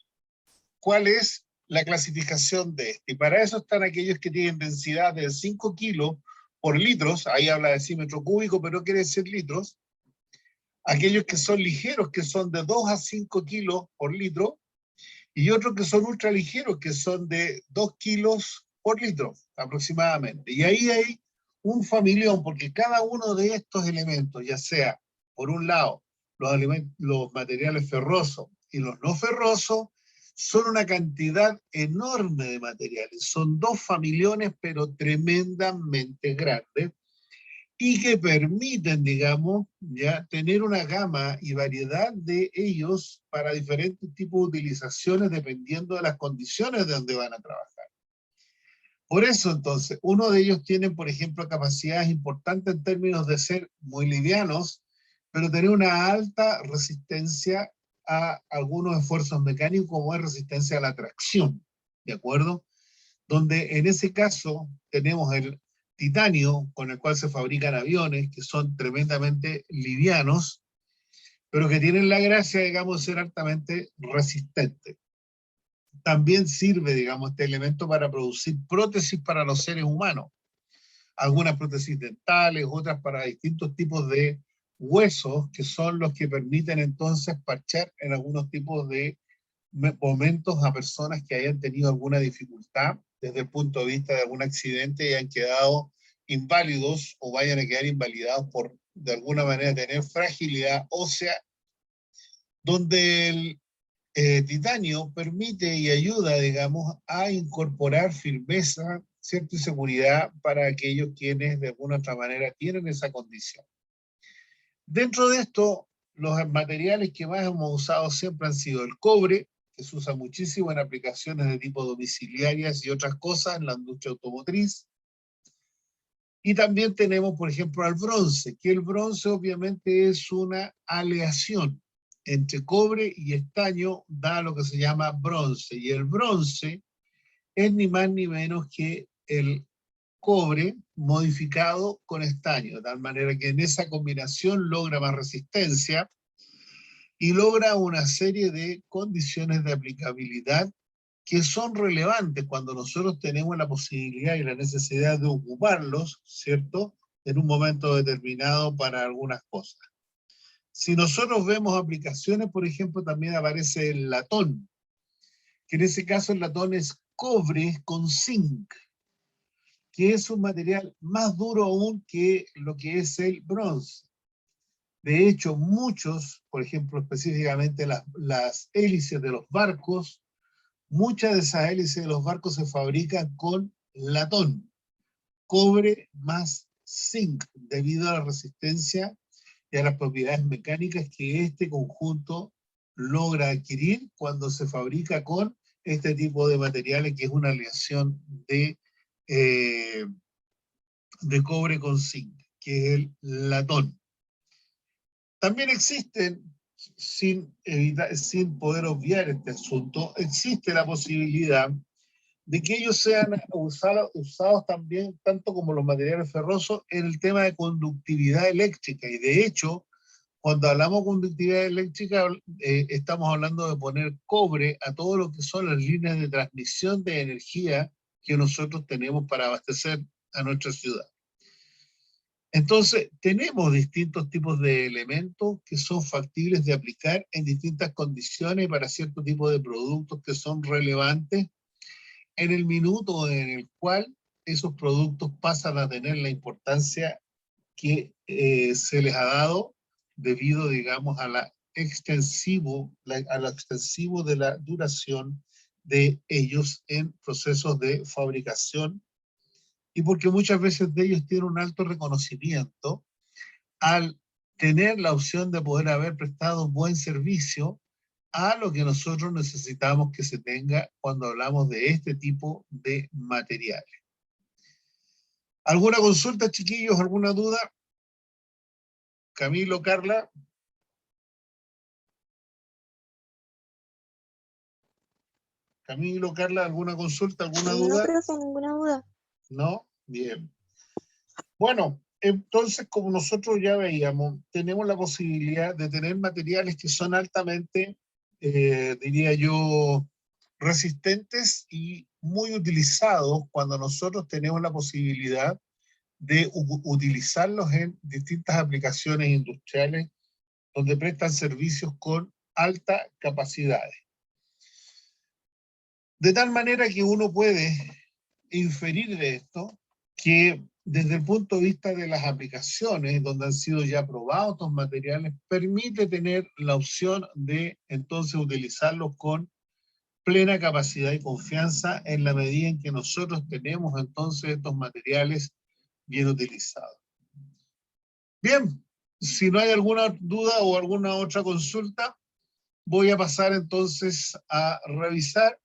cuál es la clasificación de este. Y para eso están aquellos que tienen densidad de 5 kilos por litros, ahí habla de decímetro cúbico, pero quiere decir litros. Aquellos que son ligeros, que son de 2 a 5 kilos por litro, y otros que son ultraligeros, que son de 2 kilos por litro aproximadamente. Y ahí hay un familión, porque cada uno de estos elementos, ya sea, por un lado, los materiales ferrosos y los no ferrosos, son una cantidad enorme de materiales. Son 2 familiones, pero tremendamente grandes, y que permiten, digamos, ya tener una gama y variedad de ellos para diferentes tipos de utilizaciones dependiendo de las condiciones de donde van a trabajar. Por eso, entonces, uno de ellos tiene, por ejemplo, capacidades importantes en términos de ser muy livianos, pero tener una alta resistencia a algunos esfuerzos mecánicos, como es resistencia a la tracción, ¿de acuerdo? Donde en ese caso tenemos el titanio, con el cual se fabrican aviones, que son tremendamente livianos, pero que tienen la gracia, digamos, de ser altamente resistentes. También sirve, digamos, este elemento para producir prótesis para los seres humanos. Algunas prótesis dentales, otras para distintos tipos de huesos, que son los que permiten entonces parchar en algunos tipos de momentos a personas que hayan tenido alguna dificultad desde el punto de vista de algún accidente y hayan quedado inválidos o vayan a quedar invalidados por, de alguna manera, tener fragilidad ósea, donde el titanio permite y ayuda, digamos, a incorporar firmeza, cierta y seguridad para aquellos quienes de alguna otra manera tienen esa condición. Dentro de esto, los materiales que más hemos usado siempre han sido el cobre, que se usa muchísimo en aplicaciones de tipo domiciliarias y otras cosas en la industria automotriz. Y también tenemos, por ejemplo, al bronce, que el bronce obviamente es una aleación entre cobre y estaño, da lo que se llama bronce. Y el bronce es ni más ni menos que el cobre modificado con estaño, de tal manera que en esa combinación logra más resistencia y logra una serie de condiciones de aplicabilidad que son relevantes cuando nosotros tenemos la posibilidad y la necesidad de ocuparlos, ¿cierto?, en un momento determinado para algunas cosas. Si nosotros vemos aplicaciones, por ejemplo, también aparece el latón, que en ese caso el latón es cobre con zinc, que es un material más duro aún que lo que es el bronce. De hecho, muchos, por ejemplo, específicamente las hélices de los barcos, muchas de esas hélices de los barcos se fabrican con latón, cobre más zinc, debido a la resistencia y a las propiedades mecánicas que este conjunto logra adquirir cuando se fabrica con este tipo de materiales, que es una aleación de cobre con zinc, que es el latón. También existen, sin poder obviar este asunto, existe la posibilidad de que ellos sean usados también, tanto como los materiales ferrosos, en el tema de conductividad eléctrica. Y de hecho, cuando hablamos de conductividad eléctrica, estamos hablando de poner cobre a todo lo que son las líneas de transmisión de energía que nosotros tenemos para abastecer a nuestra ciudad. Entonces, tenemos distintos tipos de elementos que son factibles de aplicar en distintas condiciones para cierto tipo de productos que son relevantes en el minuto en el cual esos productos pasan a tener la importancia que se les ha dado debido, digamos, a lo extensivo de la duración de ellos en procesos de fabricación y porque muchas veces de ellos tienen un alto reconocimiento al tener la opción de poder haber prestado buen servicio a lo que nosotros necesitamos que se tenga cuando hablamos de este tipo de materiales. ¿Alguna consulta, chiquillos? ¿Alguna duda? Camilo, Carla. Camilo, Carla, ¿alguna consulta, alguna duda? No, profe, ninguna duda. ¿No? Bien. Bueno, entonces, como nosotros ya veíamos, tenemos la posibilidad de tener materiales que son altamente, diría yo, resistentes y muy utilizados cuando nosotros tenemos la posibilidad de utilizarlos en distintas aplicaciones industriales donde prestan servicios con alta capacidad. De tal manera que uno puede inferir de esto que desde el punto de vista de las aplicaciones donde han sido ya probados estos materiales, permite tener la opción de entonces utilizarlos con plena capacidad y confianza en la medida en que nosotros tenemos entonces estos materiales bien utilizados. Bien, si no hay alguna duda o alguna otra consulta, voy a pasar entonces a revisar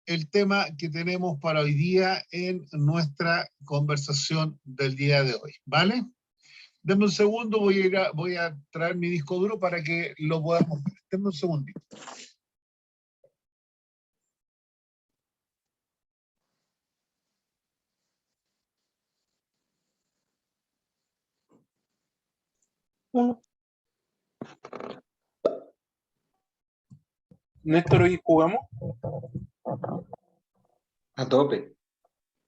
el tema que tenemos para hoy día en nuestra conversación del día de hoy, ¿vale? Denme un segundo, voy a traer mi disco duro para que lo podamos ver. Denme un segundito. Néstor, hoy jugamos A tope.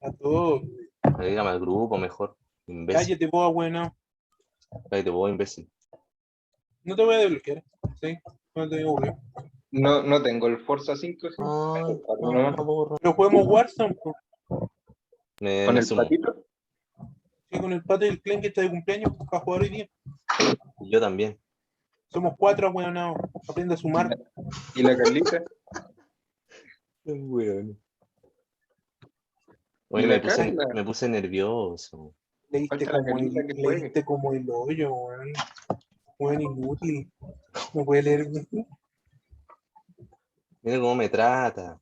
a todo. Agrégame al grupo mejor. Imbécil. Cállate, vos, bueno. Cállate vos, imbécil. No te voy a desbloquear. Sí, no te digo, güey. No tengo el Forza 5. Sí. Ay, No. no, Pero juguemos Warzone, po. ¿Con me el sumo. patito? Sí, con el pato y el clan que está de cumpleaños, pues, para jugar hoy día. Yo también. Somos 4, weón, no. Aprende a sumar. ¿Y la Carlita? Oye, ¿Y la me puse nervioso. Falta la Carlita que juegue. Leíste como el hoyo, weón. Weón inútil. No puede leer. Mira cómo me trata.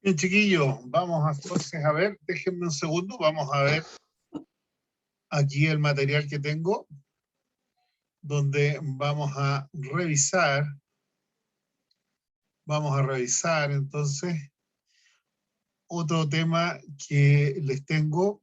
Bien, chiquillos, vamos entonces a ver, déjenme un segundo, vamos a ver aquí el material que tengo, donde vamos a revisar entonces otro tema que les tengo.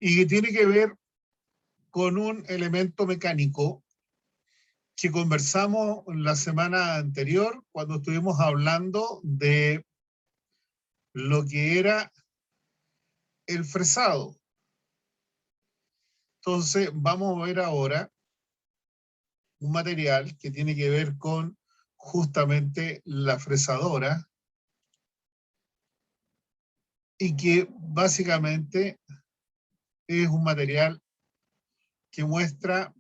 Y que tiene que ver con un elemento mecánico que conversamos la semana anterior cuando estuvimos hablando de lo que era el fresado. Entonces vamos a ver ahora un material que tiene que ver con justamente la fresadora y que básicamente es un material que muestra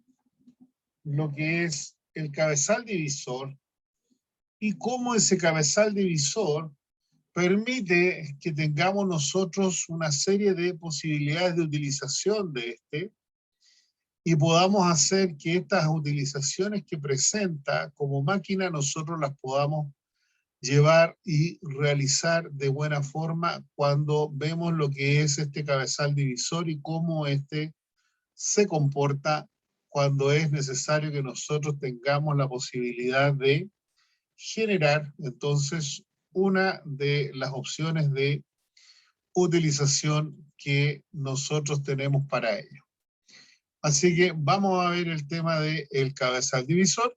lo que es el cabezal divisor y cómo ese cabezal divisor permite que tengamos nosotros una serie de posibilidades de utilización de este y podamos hacer que estas utilizaciones que presenta como máquina nosotros las podamos llevar y realizar de buena forma cuando vemos lo que es este cabezal divisor y cómo este se comporta cuando es necesario que nosotros tengamos la posibilidad de generar entonces una de las opciones de utilización que nosotros tenemos para ello. Así que vamos a ver el tema del cabezal divisor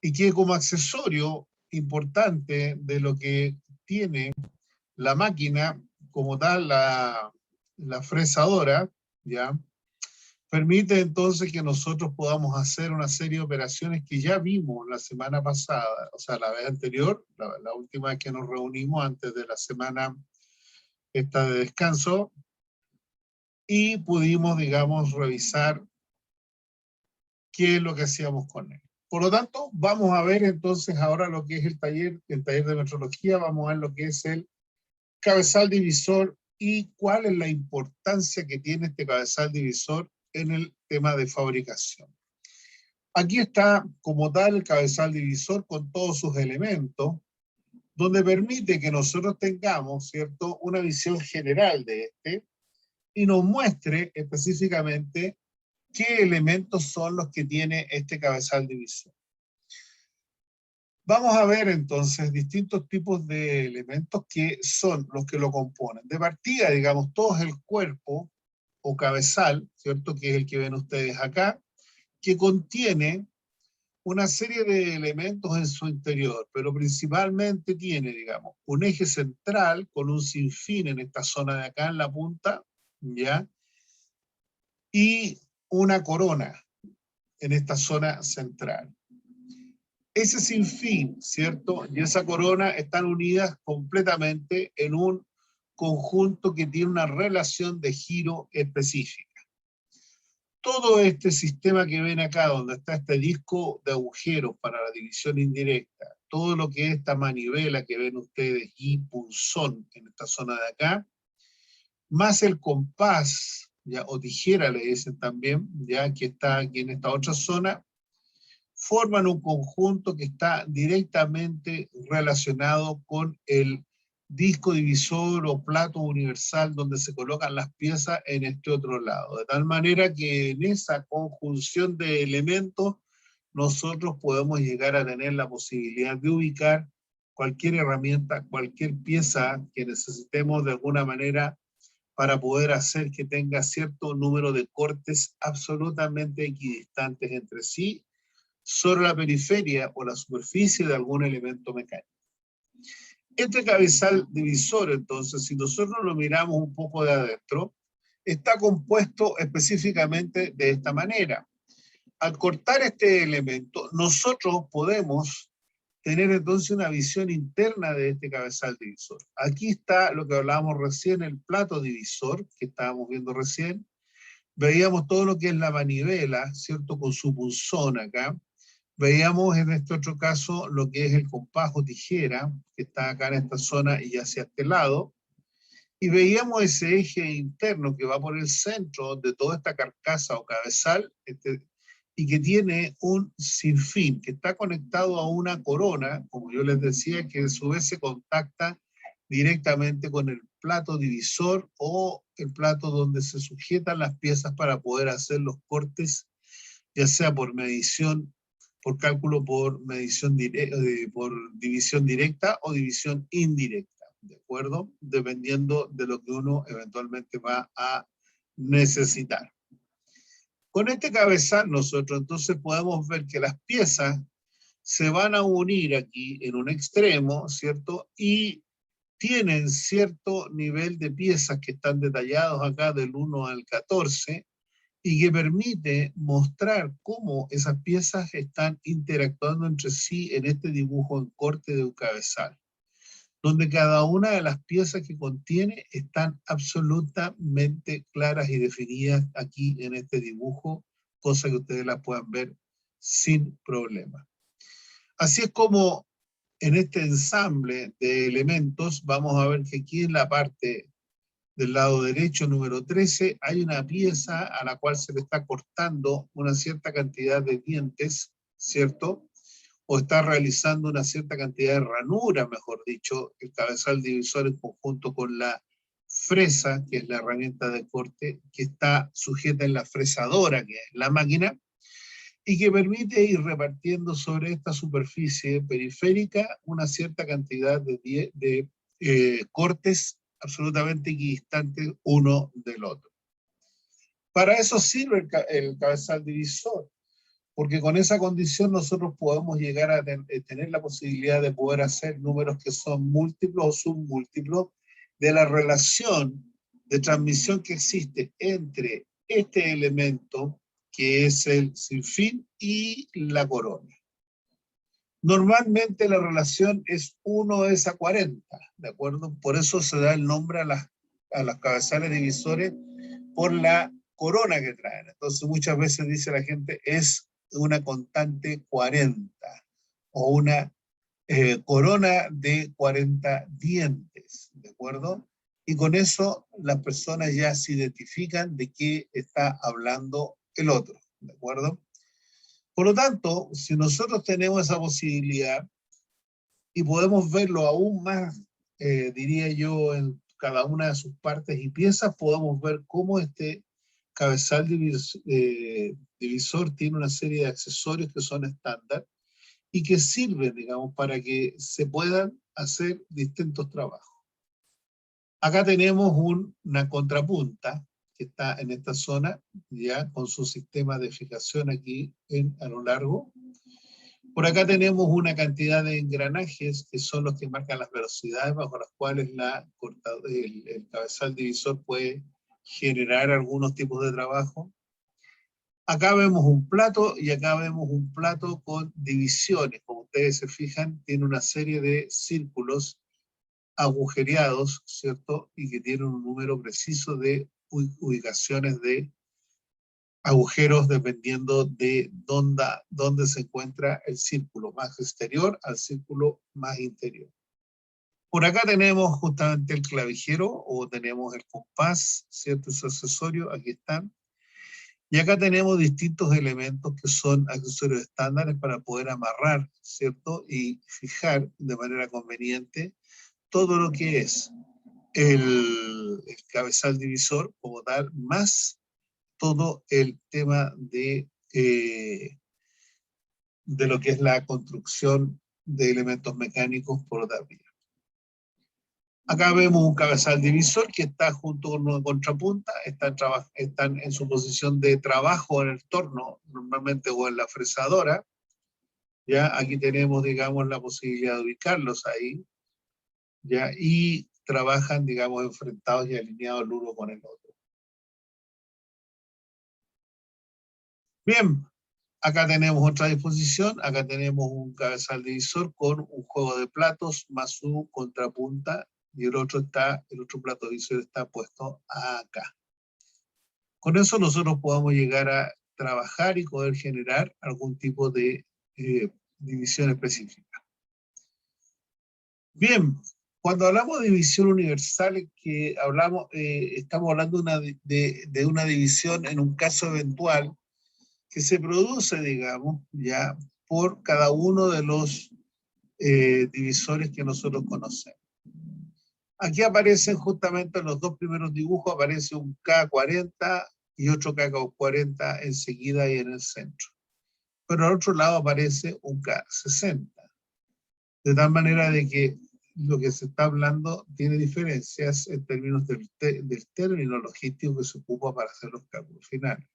y que como accesorio importante de lo que tiene la máquina como tal, la fresadora, ¿ya? Permite entonces que nosotros podamos hacer una serie de operaciones que ya vimos la semana pasada, o sea, la vez anterior, la última vez que nos reunimos antes de la semana esta de descanso, y pudimos, digamos, revisar qué es lo que hacíamos con él. Por lo tanto, vamos a ver entonces ahora lo que es el taller de metrología, vamos a ver lo que es el cabezal divisor y cuál es la importancia que tiene este cabezal divisor en el tema de fabricación. Aquí está como tal el cabezal divisor con todos sus elementos, donde permite que nosotros tengamos, ¿cierto?, una visión general de este y nos muestre específicamente qué elementos son los que tiene este cabezal divisor. Vamos a ver entonces distintos tipos de elementos que son los que lo componen. De partida, digamos, todo es el cuerpo o cabezal, ¿cierto?, que es el que ven ustedes acá, que contiene una serie de elementos en su interior, pero principalmente tiene, digamos, un eje central con un sinfín en esta zona de acá en la punta, ¿ya? Y una corona en esta zona central. Ese sinfín, ¿cierto?, y esa corona están unidas completamente en un conjunto que tiene una relación de giro específica. Todo este sistema que ven acá, donde está este disco de agujeros para la división indirecta, todo lo que es esta manivela que ven ustedes y punzón en esta zona de acá, más el compás, ya, o tijera le dicen también, ya que está aquí en esta otra zona, forman un conjunto que está directamente relacionado con el disco divisor o plato universal donde se colocan las piezas en este otro lado. De tal manera que en esa conjunción de elementos nosotros podemos llegar a tener la posibilidad de ubicar cualquier herramienta, cualquier pieza que necesitemos de alguna manera para poder hacer que tenga cierto número de cortes absolutamente equidistantes entre sí sobre la periferia o la superficie de algún elemento mecánico. Este cabezal divisor, entonces, si nosotros lo miramos un poco de adentro, está compuesto específicamente de esta manera. Al cortar este elemento, nosotros podemos tener entonces una visión interna de este cabezal divisor. Aquí está lo que hablábamos recién, el plato divisor, que estábamos viendo recién. Veíamos todo lo que es la manivela, ¿cierto?, con su punzón acá. Veíamos en este otro caso lo que es el compás o tijera, que está acá en esta zona y hacia este lado. Y veíamos ese eje interno que va por el centro de toda esta carcasa o cabezal, y que tiene un sinfín, que está conectado a una corona, como yo les decía, que a su vez se contacta directamente con el plato divisor o el plato donde se sujetan las piezas para poder hacer los cortes, ya sea por medición, por cálculo, por medición por división directa o división indirecta, ¿de acuerdo? Dependiendo de lo que uno eventualmente va a necesitar. Con este cabezal nosotros entonces podemos ver que las piezas se van a unir aquí en un extremo, ¿cierto? Y tienen cierto nivel de piezas que están detallados acá del 1 al 14, y que permite mostrar cómo esas piezas están interactuando entre sí en este dibujo en corte de un cabezal, donde cada una de las piezas que contiene están absolutamente claras y definidas aquí en este dibujo, cosa que ustedes las puedan ver sin problema. Así es como en este ensamble de elementos vamos a ver que aquí en la parte del lado derecho, número 13, hay una pieza a la cual se le está cortando una cierta cantidad de dientes, ¿cierto? O está realizando una cierta cantidad de ranura, mejor dicho, el cabezal divisor en conjunto con la fresa, que es la herramienta de corte, que está sujeta en la fresadora, que es la máquina, y que permite ir repartiendo sobre esta superficie periférica una cierta cantidad de cortes absolutamente equidistantes uno del otro. Para eso sirve el cabezal divisor, porque con esa condición nosotros podemos llegar a tener la posibilidad de poder hacer números que son múltiplos o submúltiplos de la relación de transmisión que existe entre este elemento, que es el sinfín, y la corona. Normalmente la relación es 1:40, ¿de acuerdo? Por eso se da el nombre a las cabezales divisores por la corona que traen. Entonces muchas veces dice la gente es una constante 40 o una corona de 40 dientes, ¿de acuerdo? Y con eso las personas ya se identifican de qué está hablando el otro, ¿de acuerdo? Por lo tanto, si nosotros tenemos esa posibilidad y podemos verlo aún más, diría yo, en cada una de sus partes y piezas, podemos ver cómo este cabezal divisor tiene una serie de accesorios que son estándar y que sirven, digamos, para que se puedan hacer distintos trabajos. Acá tenemos una contrapunta que está en esta zona, ya con su sistema de fijación aquí a lo largo. Por acá tenemos una cantidad de engranajes que son los que marcan las velocidades bajo las cuales el cabezal divisor puede generar algunos tipos de trabajo. Acá vemos un plato y acá vemos un plato con divisiones. Como ustedes se fijan, tiene una serie de círculos agujereados, ¿cierto? Y que tienen un número preciso de ubicaciones de agujeros dependiendo de dónde se encuentra el círculo más exterior al círculo más interior. Por acá tenemos justamente el clavijero o tenemos el compás, ¿cierto? Esos accesorios, aquí están. Y acá tenemos distintos elementos que son accesorios estándares para poder amarrar, ¿cierto? Y fijar de manera conveniente todo lo que es el cabezal divisor como tal, más todo el tema de lo que es la construcción de elementos mecánicos por otra vía. Acá vemos un cabezal divisor que está junto con una contrapunta, están en su posición de trabajo en el torno, normalmente, o en la fresadora. Ya aquí tenemos, digamos, la posibilidad de ubicarlos ahí, ya, y trabajan, digamos, enfrentados y alineados el uno con el otro. Bien, acá tenemos otra disposición, acá tenemos un cabezal divisor con un juego de platos más su contrapunta, y el otro plato divisor está puesto acá. Con eso nosotros podamos llegar a trabajar y poder generar algún tipo de división específica. Bien, cuando hablamos de división universal, estamos hablando de una división en un caso eventual que se produce, digamos, ya por cada uno de los divisores que nosotros conocemos. Aquí aparecen justamente en los dos primeros dibujos, aparece un K40 y otro K40 enseguida y en el centro. Pero al otro lado aparece un K60. De tal manera de que lo que se está hablando tiene diferencias en términos del término logístico que se ocupa para hacer los cálculos finales.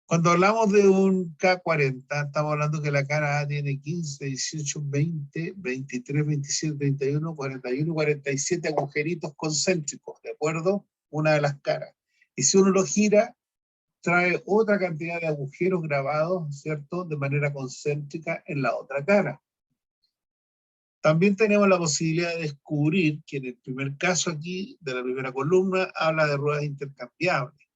Cuando hablamos de un K40, estamos hablando que la cara A tiene 15, 18, 20, 23, 27, 31, 41, 47 agujeritos concéntricos, ¿de acuerdo? Una de las caras. Y si uno lo gira, trae otra cantidad de agujeros grabados, ¿cierto? De manera concéntrica en la otra cara. También tenemos la posibilidad de descubrir que en el primer caso aquí, de la primera columna, habla de ruedas intercambiables.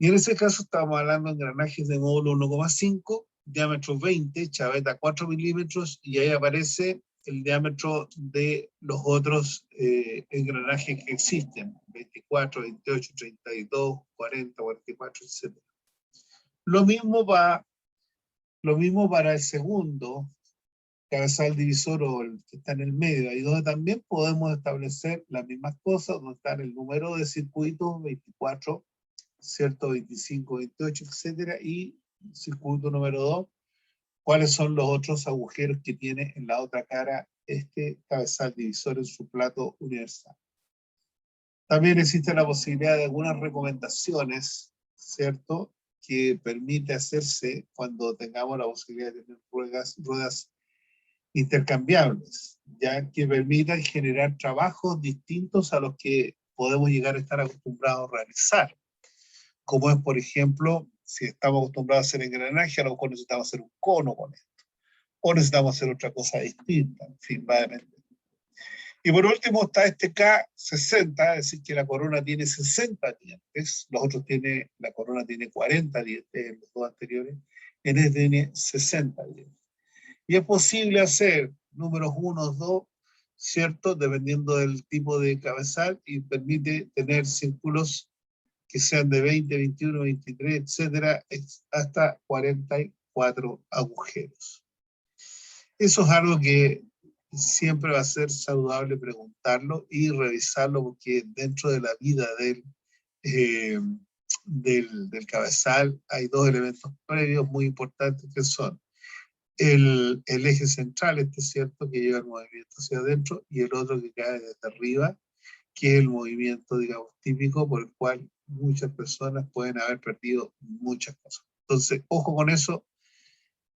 Y en ese caso estamos hablando de engranajes de módulo 1,5, diámetro 20, chaveta 4 milímetros, y ahí aparece el diámetro de los otros engranajes que existen, 24, 28, 32, 40, 44, etc. Lo mismo para el segundo cabezal divisor o el que está en el medio, ahí donde también podemos establecer las mismas cosas, donde está el número de circuitos, 24, ¿cierto? 25, 28, etcétera, y circuito número 2, cuáles son los otros agujeros que tiene en la otra cara este cabezal divisor en su plato universal. También existe la posibilidad de algunas recomendaciones, ¿cierto?, que permite hacerse cuando tengamos la posibilidad de tener ruedas intercambiables, ya que permitan generar trabajos distintos a los que podemos llegar a estar acostumbrados a realizar. Como es, por ejemplo, si estamos acostumbrados a hacer engranaje, a lo mejor necesitamos hacer un cono con esto. O necesitamos hacer otra cosa distinta. En fin, va a depender. Y por último está este K60, es decir, que la corona tiene 60 dientes, la corona tiene 40 dientes en los dos anteriores, en este tiene 60 dientes. Y es posible hacer números 1, 2, ¿cierto? Dependiendo del tipo de cabezal, y permite tener círculos que sean de 20, 21, 23, etcétera, hasta 44 agujeros. Eso es algo que siempre va a ser saludable preguntarlo y revisarlo, porque dentro de la vida del cabezal hay dos elementos previos muy importantes que son el eje central, es cierto, que lleva el movimiento hacia adentro, y el otro que cae desde arriba, que es el movimiento, digamos, típico por el cual muchas personas pueden haber perdido muchas cosas. Entonces, ojo con eso.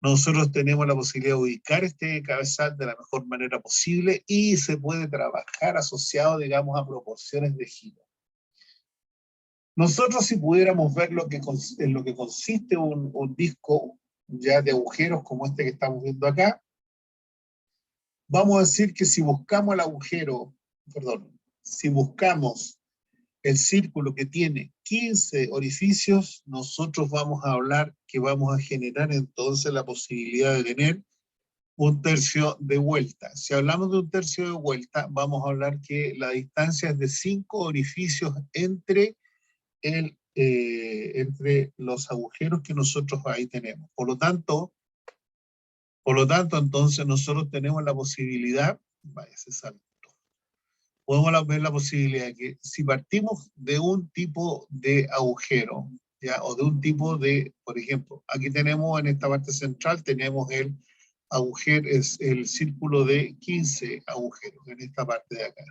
Nosotros tenemos la posibilidad de ubicar este cabezal de la mejor manera posible y se puede trabajar asociado, digamos, a proporciones de giro. Nosotros, si pudiéramos ver en lo que consiste un disco ya de agujeros como este que estamos viendo acá, vamos a decir que si buscamos el agujero, perdón, si buscamos el círculo que tiene 15 orificios, nosotros vamos a hablar que vamos a generar entonces la posibilidad de tener un tercio de vuelta. Si hablamos de un tercio de vuelta, vamos a hablar que la distancia es de 5 orificios entre los agujeros que nosotros ahí tenemos. Por lo tanto, entonces nosotros tenemos la posibilidad, vaya, se saltó, podemos ver la posibilidad de que si partimos de un tipo de agujero, ¿ya? O de un tipo de, por ejemplo, aquí tenemos en esta parte central, tenemos el agujero, es el círculo de 15 agujeros en esta parte de acá.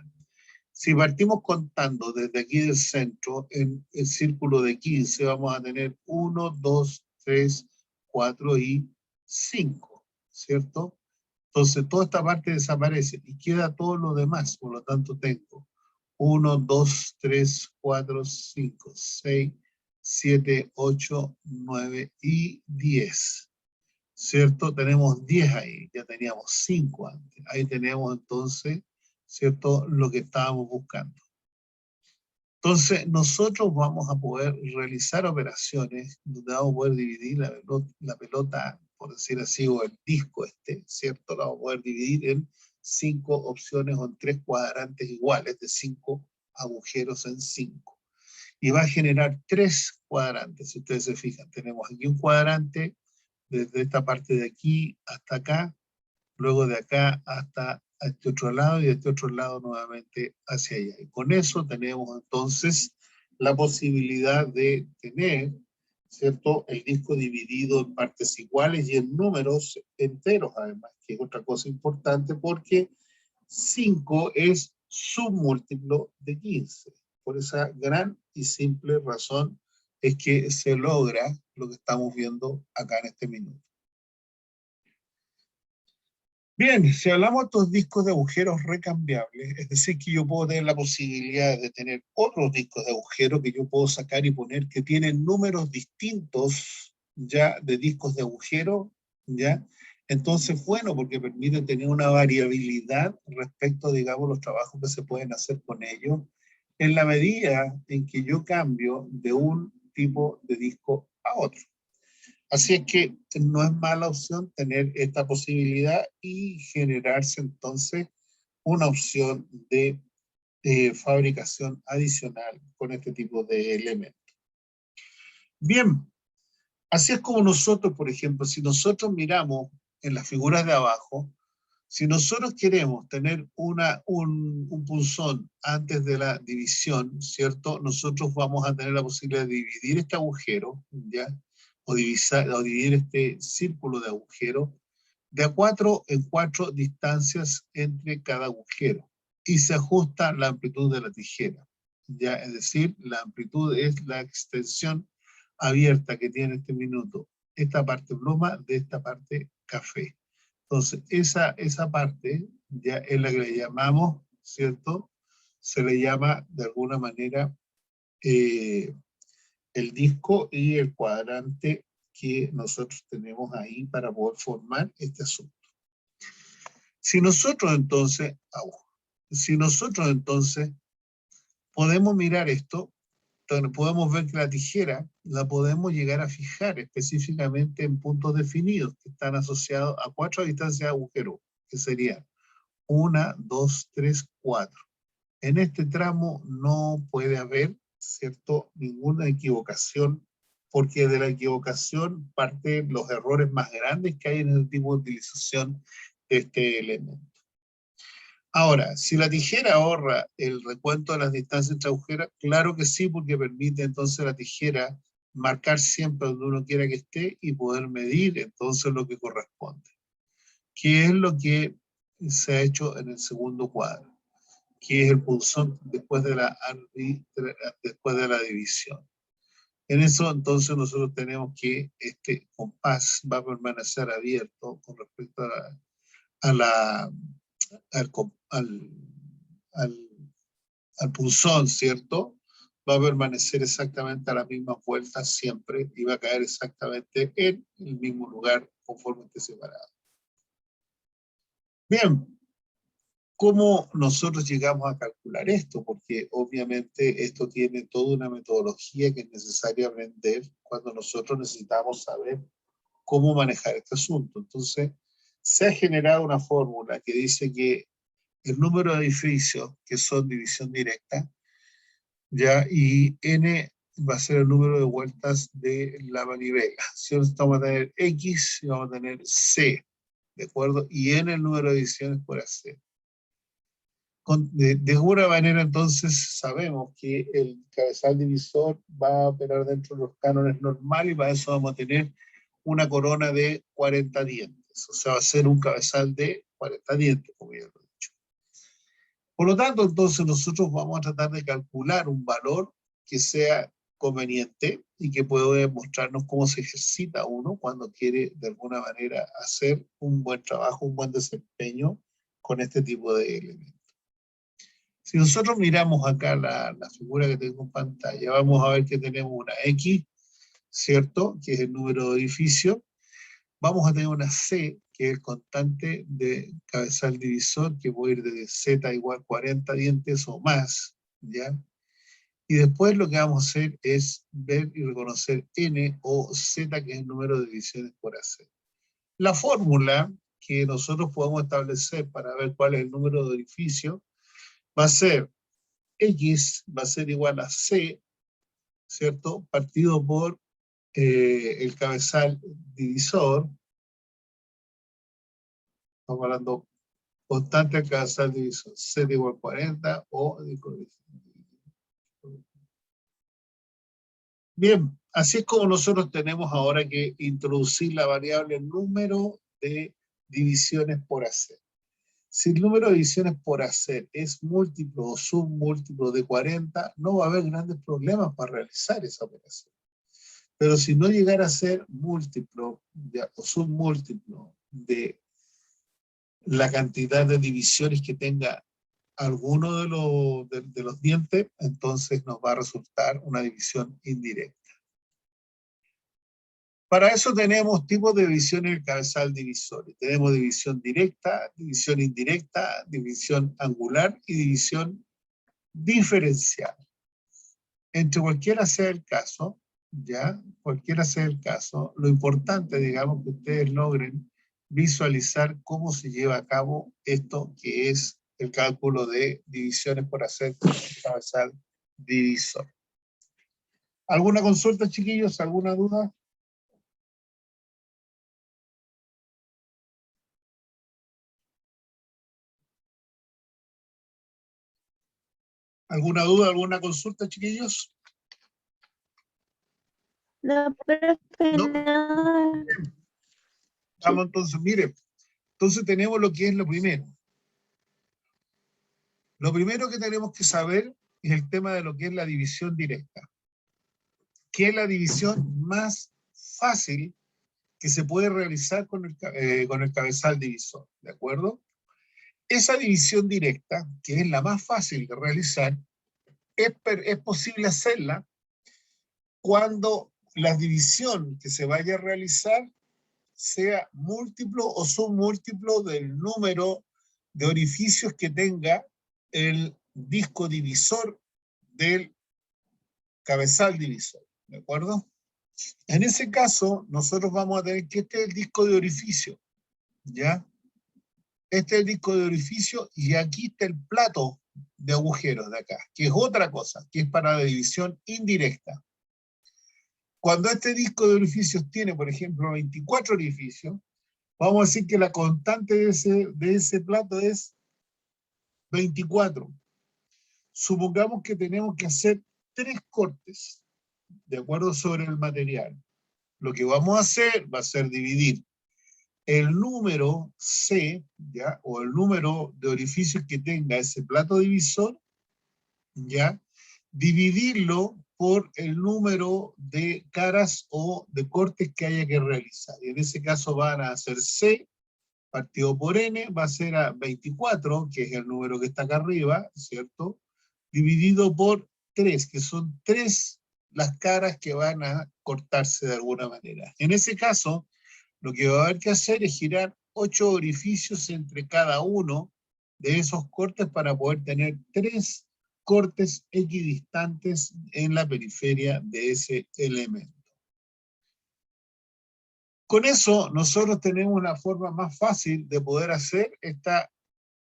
Si partimos contando desde aquí del centro, en el círculo de 15 vamos a tener 1, 2, 3, 4 y 5, ¿cierto? Entonces toda esta parte desaparece y queda todo lo demás. Por lo tanto tengo 1, 2, 3, 4, 5, 6, 7, 8, 9 y 10. ¿Cierto? Tenemos 10 ahí, ya teníamos 5 antes. Ahí tenemos entonces, ¿cierto? Lo que estábamos buscando. Entonces, nosotros vamos a poder realizar operaciones donde vamos a poder dividir la pelota, por decir así, o el disco ¿cierto? Lo vamos a poder dividir en 5 opciones o en 3 cuadrantes iguales de 5 agujeros en 5. Y va a generar 3 cuadrantes, si ustedes se fijan. Tenemos aquí un cuadrante desde esta parte de aquí hasta acá, luego de acá hasta este otro lado y de este otro lado nuevamente hacia allá. Y con eso tenemos entonces la posibilidad de tener, ¿cierto?, el disco dividido en partes iguales y en números enteros además, que es otra cosa importante porque 5 es submúltiplo de 15. Por esa gran y simple razón es que se logra lo que estamos viendo acá en este minuto. Bien, si hablamos de estos discos de agujeros recambiables, es decir, que yo puedo tener la posibilidad de tener otros discos de agujero que yo puedo sacar y poner que tienen números distintos ya de discos de agujero, ¿ya? Entonces, bueno, porque permite tener una variabilidad respecto, digamos, los trabajos que se pueden hacer con ellos, en la medida en que yo cambio de un tipo de disco a otro. Así es que no es mala opción tener esta posibilidad y generarse entonces una opción de fabricación adicional con este tipo de elementos. Bien, así es como nosotros, por ejemplo, si nosotros miramos en las figuras de abajo, si nosotros queremos tener un punzón antes de la división, ¿cierto? Nosotros vamos a tener la posibilidad de dividir este agujero, ¿ya? O dividir este círculo de agujero de a 4 en 4 distancias entre cada agujero. Y se ajusta la amplitud de la tijera, ¿ya? Es decir, la amplitud es la extensión abierta que tiene este minuto esta parte pluma de esta parte café. Entonces, esa parte ya es la que le llamamos, ¿cierto? se le llama de alguna manera el disco y el cuadrante que nosotros tenemos ahí para poder formar este asunto. Si nosotros entonces podemos mirar esto, entonces podemos ver que la tijera la podemos llegar a fijar específicamente en puntos definidos que están asociados a 4 distancias de agujero, que serían 1, 2, 3, 4. En este tramo no puede haber, ¿cierto?, ninguna equivocación, porque de la equivocación parten los errores más grandes que hay en el tipo de utilización de este elemento. Ahora, si la tijera ahorra el recuento de las distancias entre agujeros, claro que sí, porque permite entonces a la tijera marcar siempre donde uno quiera que esté y poder medir entonces lo que corresponde. ¿Qué es lo que se ha hecho en el segundo cuadro? Que es el punzón después de la división. En eso entonces nosotros tenemos que este compás va a permanecer abierto con respecto al punzón, ¿cierto? Va a permanecer exactamente a la misma vuelta siempre y va a caer exactamente en el mismo lugar conforme esté separado. Bien, ¿cómo nosotros llegamos a calcular esto? Porque obviamente esto tiene toda una metodología que es necesaria aprender cuando nosotros necesitamos saber cómo manejar este asunto. Entonces, se ha generado una fórmula que dice que el número de edificios, que son división directa, ya, y n va a ser el número de vueltas de la manivela. Si nosotros vamos a tener x y vamos a tener c, ¿de acuerdo? Y n el número de divisiones por ac. De alguna manera entonces sabemos que el cabezal divisor va a operar dentro de los cánones normales y para eso vamos a tener una corona de 40 dientes. O sea, va a ser un cabezal de 40 dientes, como ya lo he dicho. Por lo tanto, entonces nosotros vamos a tratar de calcular un valor que sea conveniente y que pueda mostrarnos cómo se ejercita uno cuando quiere de alguna manera hacer un buen trabajo, un buen desempeño con este tipo de elementos. Si nosotros miramos acá la figura que tengo en pantalla, vamos a ver que tenemos una X, ¿cierto? Que es el número de edificio. Vamos a tener una C, que es el constante de cabezal divisor, que puede ir desde Z igual 40 dientes o más, ¿ya? Y después lo que vamos a hacer es ver y reconocer N o Z, que es el número de divisiones por AC. La fórmula que nosotros podemos establecer para ver cuál es el número de edificio va a ser X va a ser igual a C, ¿cierto? Partido por el cabezal divisor. Estamos hablando constante del cabezal divisor. Z igual 40 o... Bien, así es como nosotros tenemos ahora que introducir la variable número de divisiones por hacer. Si el número de divisiones por hacer es múltiplo o submúltiplo de 40, no va a haber grandes problemas para realizar esa operación. Pero si no llegara a ser múltiplo o submúltiplo de la cantidad de divisiones que tenga alguno de los dientes, entonces nos va a resultar una división indirecta. Para eso tenemos tipos de división en el cabezal divisor. Tenemos división directa, división indirecta, división angular y división diferencial. Entre cualquiera sea el caso, ya, cualquiera sea el caso, lo importante, digamos, que ustedes logren visualizar cómo se lleva a cabo esto que es el cálculo de divisiones por hacer con el cabezal divisor. ¿Alguna consulta, chiquillos? ¿Alguna duda? ¿Alguna duda, alguna consulta, chiquillos? No, profe, ¿No? no. Vamos entonces, mire, entonces tenemos lo que es lo primero. Lo primero que tenemos que saber es el tema de lo que es la división directa, que es la división más fácil que se puede realizar con el cabezal divisor, ¿de acuerdo? Esa división directa, que es la más fácil de realizar, es posible hacerla cuando la división que se vaya a realizar sea múltiplo o submúltiplo del número de orificios que tenga el disco divisor del cabezal divisor, ¿de acuerdo? En ese caso, nosotros vamos a tener que este es el disco de orificio, ¿ya? Este es el disco de orificio y aquí está el plato de agujeros de acá, que es otra cosa, que es para la división indirecta. Cuando este disco de orificios tiene, por ejemplo, 24 orificios, vamos a decir que la constante de ese plato es 24. Supongamos que tenemos que hacer 3 cortes, de acuerdo sobre el material. Lo que vamos a hacer va a ser dividir el número C, ¿ya? O el número de orificios que tenga ese plato divisor, ¿ya? Dividirlo por el número de caras o de cortes que haya que realizar. Y en ese caso van a ser C partido por N, va a ser a 24, que es el número que está acá arriba, ¿cierto? Dividido por 3, que son 3 las caras que van a cortarse de alguna manera. En ese caso, lo que va a haber que hacer es girar 8 orificios entre cada uno de esos cortes para poder tener 3 cortes equidistantes en la periferia de ese elemento. Con eso, nosotros tenemos una forma más fácil de poder hacer esta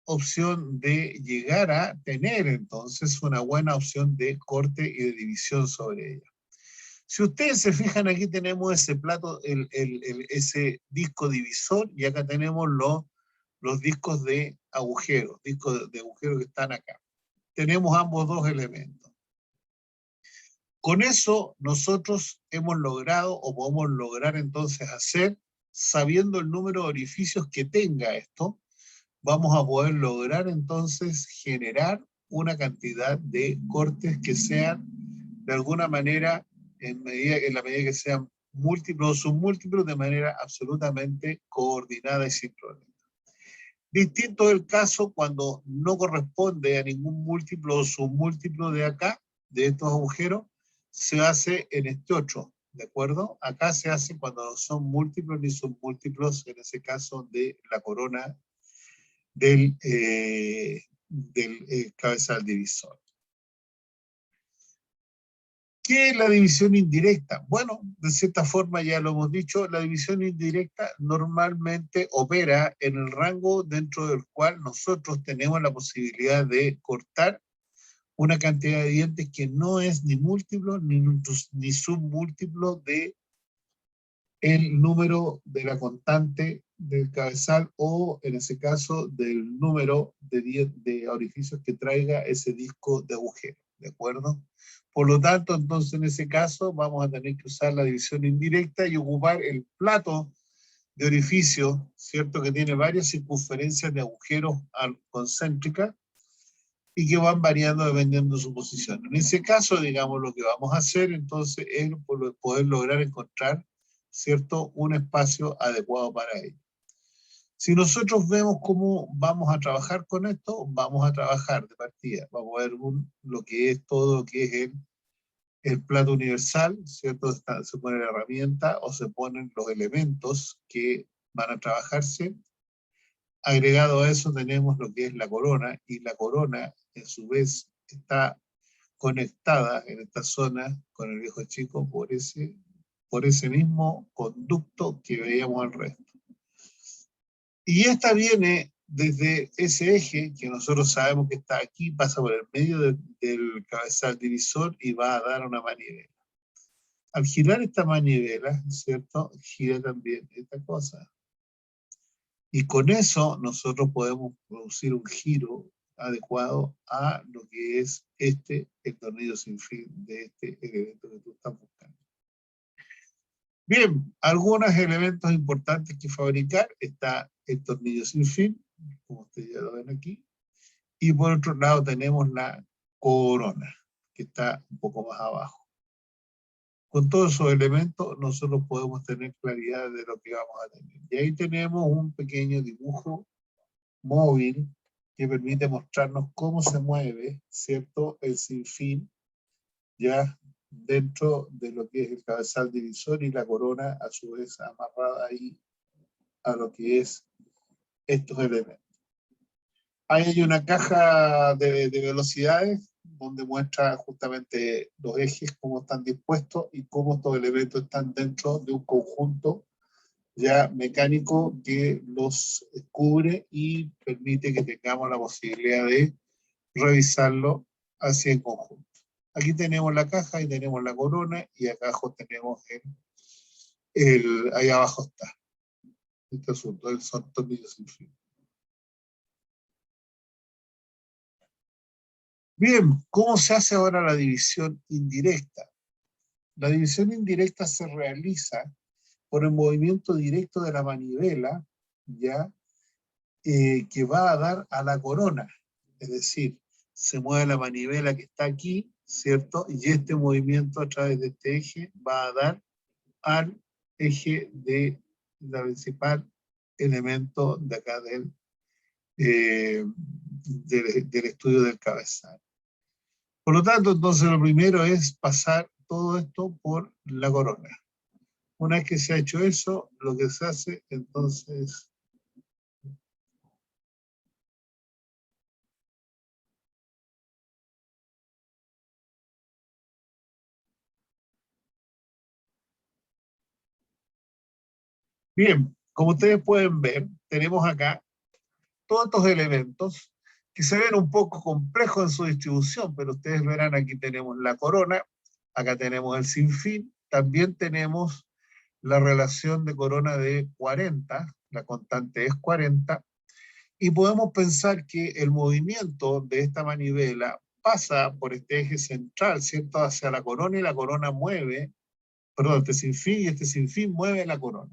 opción de llegar a tener entonces una buena opción de corte y de división sobre ella. Si ustedes se fijan, aquí tenemos ese plato, ese disco divisor, y acá tenemos los discos de agujeros que están acá. Tenemos ambos dos elementos. Con eso nosotros hemos logrado, o podemos lograr entonces hacer, sabiendo el número de orificios que tenga esto, vamos a poder lograr entonces generar una cantidad de cortes que sean de alguna manera, en la medida que sean múltiplos o submúltiplos, de manera absolutamente coordinada y sin problema. Distinto es el caso cuando no corresponde a ningún múltiplo o submúltiplo de acá, de estos agujeros, se hace en este otro, ¿de acuerdo? Acá se hace cuando no son múltiplos ni submúltiplos, en ese caso de la corona del cabezal divisor. ¿Qué es la división indirecta? Bueno, de cierta forma ya lo hemos dicho, la división indirecta normalmente opera en el rango dentro del cual nosotros tenemos la posibilidad de cortar una cantidad de dientes que no es ni múltiplo ni submúltiplo de el número de la constante del cabezal o, en ese caso, del número de orificios que traiga ese disco de agujero, ¿de acuerdo? Por lo tanto, entonces, en ese caso, vamos a tener que usar la división indirecta y ocupar el plato de orificio, ¿cierto? Que tiene varias circunferencias de agujeros concéntricas y que van variando dependiendo de su posición. En ese caso, digamos, lo que vamos a hacer, entonces, es poder lograr encontrar, ¿cierto?, un espacio adecuado para ello. Si nosotros vemos cómo vamos a trabajar con esto, vamos a trabajar de partida. Vamos a ver lo que es todo lo que es el plato universal, ¿cierto? Se pone la herramienta o se ponen los elementos que van a trabajarse. Agregado a eso tenemos lo que es la corona, y la corona, en su vez, está conectada en esta zona con el viejo chico por ese mismo conducto que veíamos al resto. Y esta viene desde ese eje que nosotros sabemos que está aquí, pasa por el medio del cabezal divisor y va a dar una manivela. Al girar esta manivela, ¿cierto?, gira también esta cosa. Y con eso nosotros podemos producir un giro adecuado a lo que es el tornillo sin fin de este elemento que tú estás buscando. Bien, algunos elementos importantes que fabricar. Está el tornillo sin fin, como ustedes ya lo ven aquí. Y por otro lado tenemos la corona, que está un poco más abajo. Con todos esos elementos nosotros podemos tener claridad de lo que vamos a tener. Y ahí tenemos un pequeño dibujo móvil que permite mostrarnos cómo se mueve, ¿cierto?, el sinfín, ya dentro de lo que es el cabezal divisor y la corona, a su vez amarrada ahí a lo que es estos elementos. Ahí hay una caja de velocidades donde muestra justamente los ejes, cómo están dispuestos y cómo estos elementos están dentro de un conjunto ya mecánico que los cubre y permite que tengamos la posibilidad de revisarlo así en conjunto. Aquí tenemos la caja, ahí tenemos la corona y acá abajo tenemos ahí abajo está este asunto, el son tornillos sin fin. Bien, ¿cómo se hace ahora la división indirecta? La división indirecta se realiza por el movimiento directo de la manivela, ¿ya? Que va a dar a la corona. Es decir, se mueve la manivela que está aquí, ¿cierto? Y este movimiento a través de este eje va a dar al eje de la principal elemento de acá del estudio del cabezal. Por lo tanto, entonces lo primero es pasar todo esto por la corona. Una vez que se ha hecho eso, lo que se hace entonces... Bien, como ustedes pueden ver, tenemos acá todos estos elementos que se ven un poco complejos en su distribución, pero ustedes verán, aquí tenemos la corona, acá tenemos el sinfín, también tenemos la relación de corona de 40, la constante es 40, y podemos pensar que el movimiento de esta manivela pasa por este eje central, ¿cierto?, hacia la corona, y la corona mueve, perdón, este sinfín, y este sinfín mueve la corona.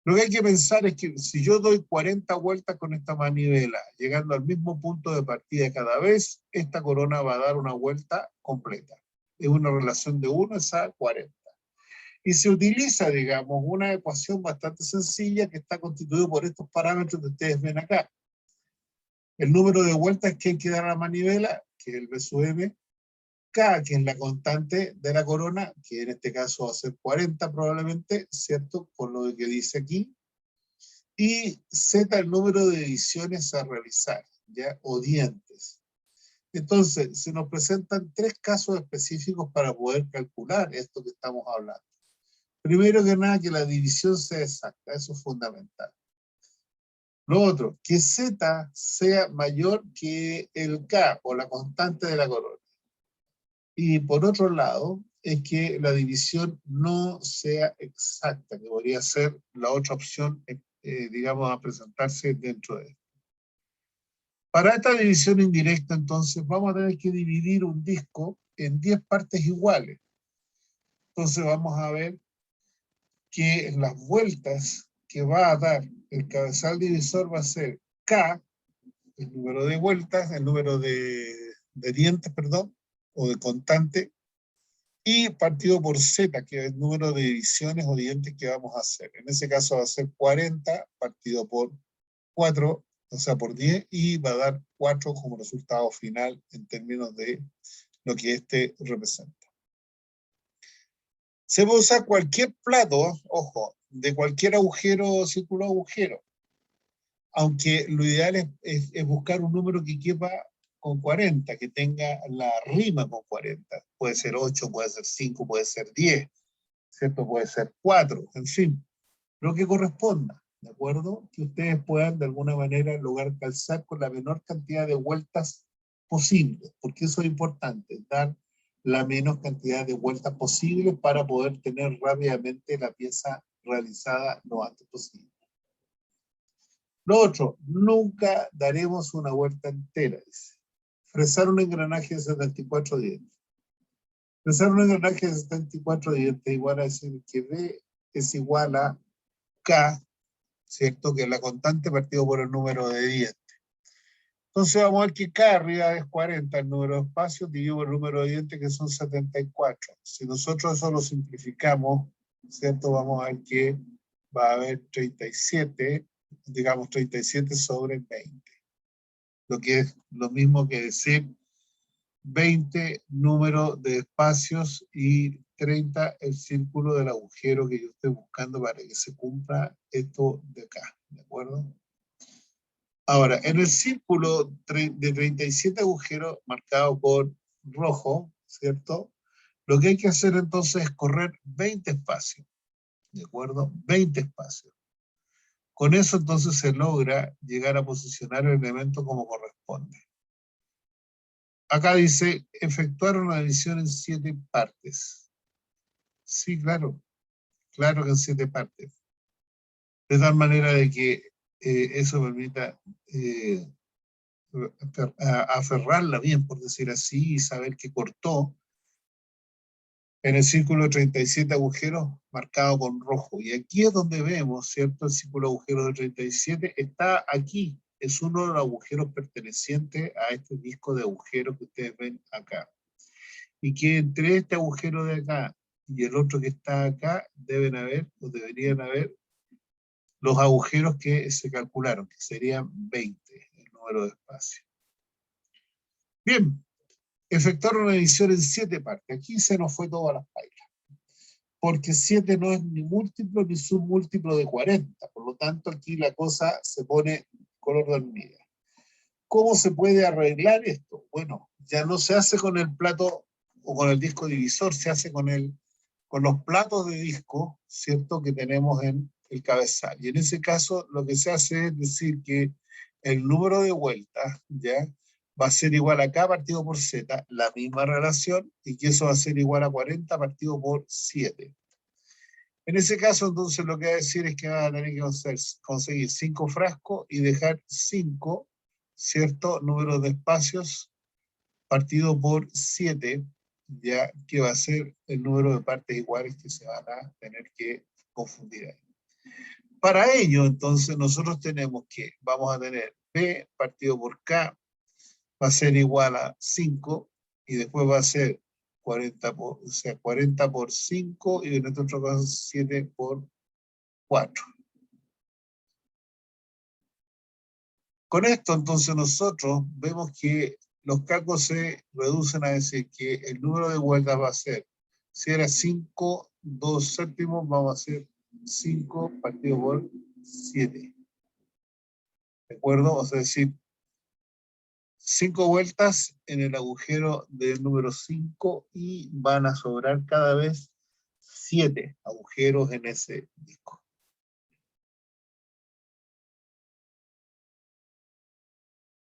Lo que hay que pensar es que si yo doy 40 vueltas con esta manivela, llegando al mismo punto de partida cada vez, esta corona va a dar una vuelta completa. Es una relación de 1 a 40. Y se utiliza, digamos, una ecuación bastante sencilla que está constituida por estos parámetros que ustedes ven acá. El número de vueltas que hay que dar a la manivela, que es el V sub M, K, que es la constante de la corona, que en este caso va a ser 40 probablemente, ¿cierto?, por lo que dice aquí, y Z, el número de divisiones a realizar, ¿ya?, o dientes. Entonces, se nos presentan 3 casos específicos para poder calcular esto que estamos hablando. Primero que nada, que la división sea exacta, eso es fundamental. Lo otro, que Z sea mayor que el K, o la constante de la corona. Y por otro lado, es que la división no sea exacta, que podría ser la otra opción, digamos, a presentarse dentro de esto. Para esta división indirecta, entonces, vamos a tener que dividir un disco en 10 partes iguales. Entonces vamos a ver que las vueltas que va a dar el cabezal divisor va a ser K, el número de vueltas, el número de dientes, perdón, o de constante, y partido por Z, que es el número de divisiones o dientes que vamos a hacer. En ese caso va a ser 40 partido por 4, o sea, por 10, y va a dar 4 como resultado final en términos de lo que este representa. Se puede usar cualquier plato, ojo, de cualquier agujero, círculo agujero, aunque lo ideal es buscar un número que quepa con 40, que tenga la rima con 40. Puede ser 8, puede ser 5, puede ser 10, ¿cierto? Puede ser 4, en fin, lo que corresponda, ¿de acuerdo? Que ustedes puedan de alguna manera lograr calzar con la menor cantidad de vueltas posible, porque eso es importante, dar la menos cantidad de vueltas posible para poder tener rápidamente la pieza realizada lo antes posible. Lo otro, nunca daremos una vuelta entera, dice. Fresar un engranaje de 74 dientes. Fresar un engranaje de 74 dientes igual a decir que B es igual a K, ¿cierto? Que es la constante partido por el número de dientes. Entonces vamos a ver que K arriba es 40, el número de espacios, dividido por el número de dientes, que son 74. Si nosotros eso lo simplificamos, ¿cierto? Vamos a ver que va a haber 37, digamos 37 sobre 20. lo que es lo mismo que decir 20 número de espacios y 30 el círculo del agujero que yo estoy buscando para que se cumpla esto de acá, ¿de acuerdo? Ahora, en el círculo de 37 agujeros marcado por rojo, ¿cierto? Lo que hay que hacer entonces es correr 20 espacios, ¿de acuerdo? 20 espacios. Con eso entonces se logra llegar a posicionar el elemento como corresponde. Acá dice, efectuar una división en 7 partes. Sí, claro, claro que en 7 partes. De tal manera de que eso permita aferrarla bien, por decir así, y saber que cortó en el círculo de 37 agujeros marcado con rojo. Y aquí es donde vemos, ¿cierto? El círculo de agujeros de 37 está aquí. Es uno de los agujeros pertenecientes a este disco de agujeros que ustedes ven acá. Y que entre este agujero de acá y el otro que está acá deben haber, o deberían haber, los agujeros que se calcularon, que serían 20, el número de espacios. Bien, efectuar una división en 7 partes. Aquí se nos fue todas las pailas. Porque 7 no es ni múltiplo ni submúltiplo de 40. Por lo tanto, aquí la cosa se pone color de hormiga. ¿Cómo se puede arreglar esto? Bueno, ya no se hace con el plato o con el disco divisor, se hace con los platos de disco, ¿cierto?, que tenemos en el cabezal. Y en ese caso, lo que se hace es decir que el número de vueltas, ¿ya?, va a ser igual a K partido por Z, la misma relación, y que eso va a ser igual a 40 partido por 7. En ese caso, entonces, lo que va a decir es que va a tener que conseguir 5 frascos y dejar 5, ¿cierto?, números de espacios partido por 7, ya que va a ser el número de partes iguales que se van a tener que confundir ahí. Para ello, entonces, nosotros tenemos que, vamos a tener P partido por K, va a ser igual a 5, y después va a ser 40 por 5, y en este otro caso 7 por 4. Con esto, entonces, nosotros vemos que los cálculos se reducen a decir que el número de vueltas va a ser, si era 5, 2 séptimos, vamos a hacer 5 partido por 7. ¿De acuerdo? O sea, decir, 5 vueltas en el agujero del número 5 y van a sobrar cada vez 7 agujeros en ese disco.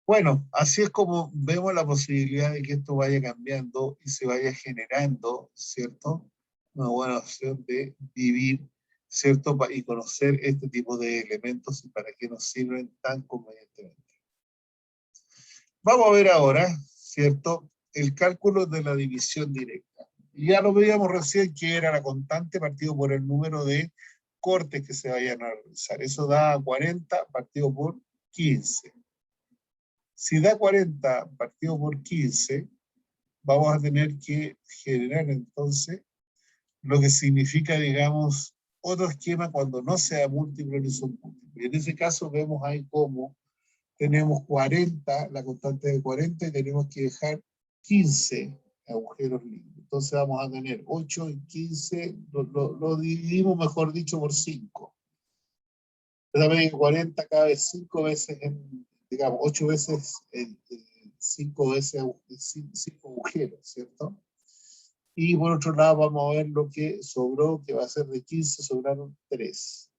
Bueno, así es como vemos la posibilidad de que esto vaya cambiando y se vaya generando, ¿cierto?, una buena opción de vivir, ¿cierto?, y conocer este tipo de elementos y para qué nos sirven tan convenientemente. Vamos a ver ahora, ¿cierto?, el cálculo de la división directa. Ya lo veíamos recién que era la constante partido por el número de cortes que se vayan a realizar. Eso da 40 partido por 15. Si da 40 partido por 15, vamos a tener que generar entonces lo que significa, digamos, otro esquema cuando no sea múltiplo ni submúltiplo. Y en ese caso vemos ahí cómo tenemos 40, la constante de 40, y tenemos que dejar 15 agujeros libres. Entonces vamos a tener 8 y 15, lo dividimos, mejor dicho, por 5. También 40 cabe 5 veces en, digamos, 8 veces en 5 veces 5 agujeros, ¿cierto? Y por otro lado vamos a ver lo que sobró, que va a ser de 15, sobraron 3.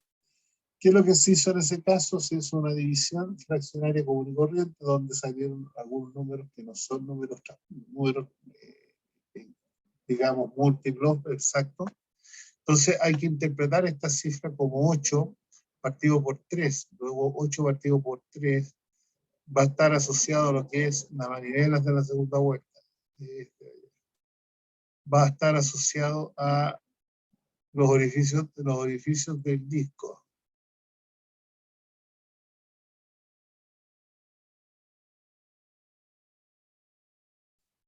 ¿Qué es lo que se hizo en ese caso? Se hizo una división fraccionaria común y corriente, donde salieron algunos números que no son números digamos, múltiplos, exactos. Entonces hay que interpretar esta cifra como 8 partido por 3. Luego 8 partido por 3 va a estar asociado a lo que es la manivelas de la segunda vuelta. Va a estar asociado a los orificios del disco.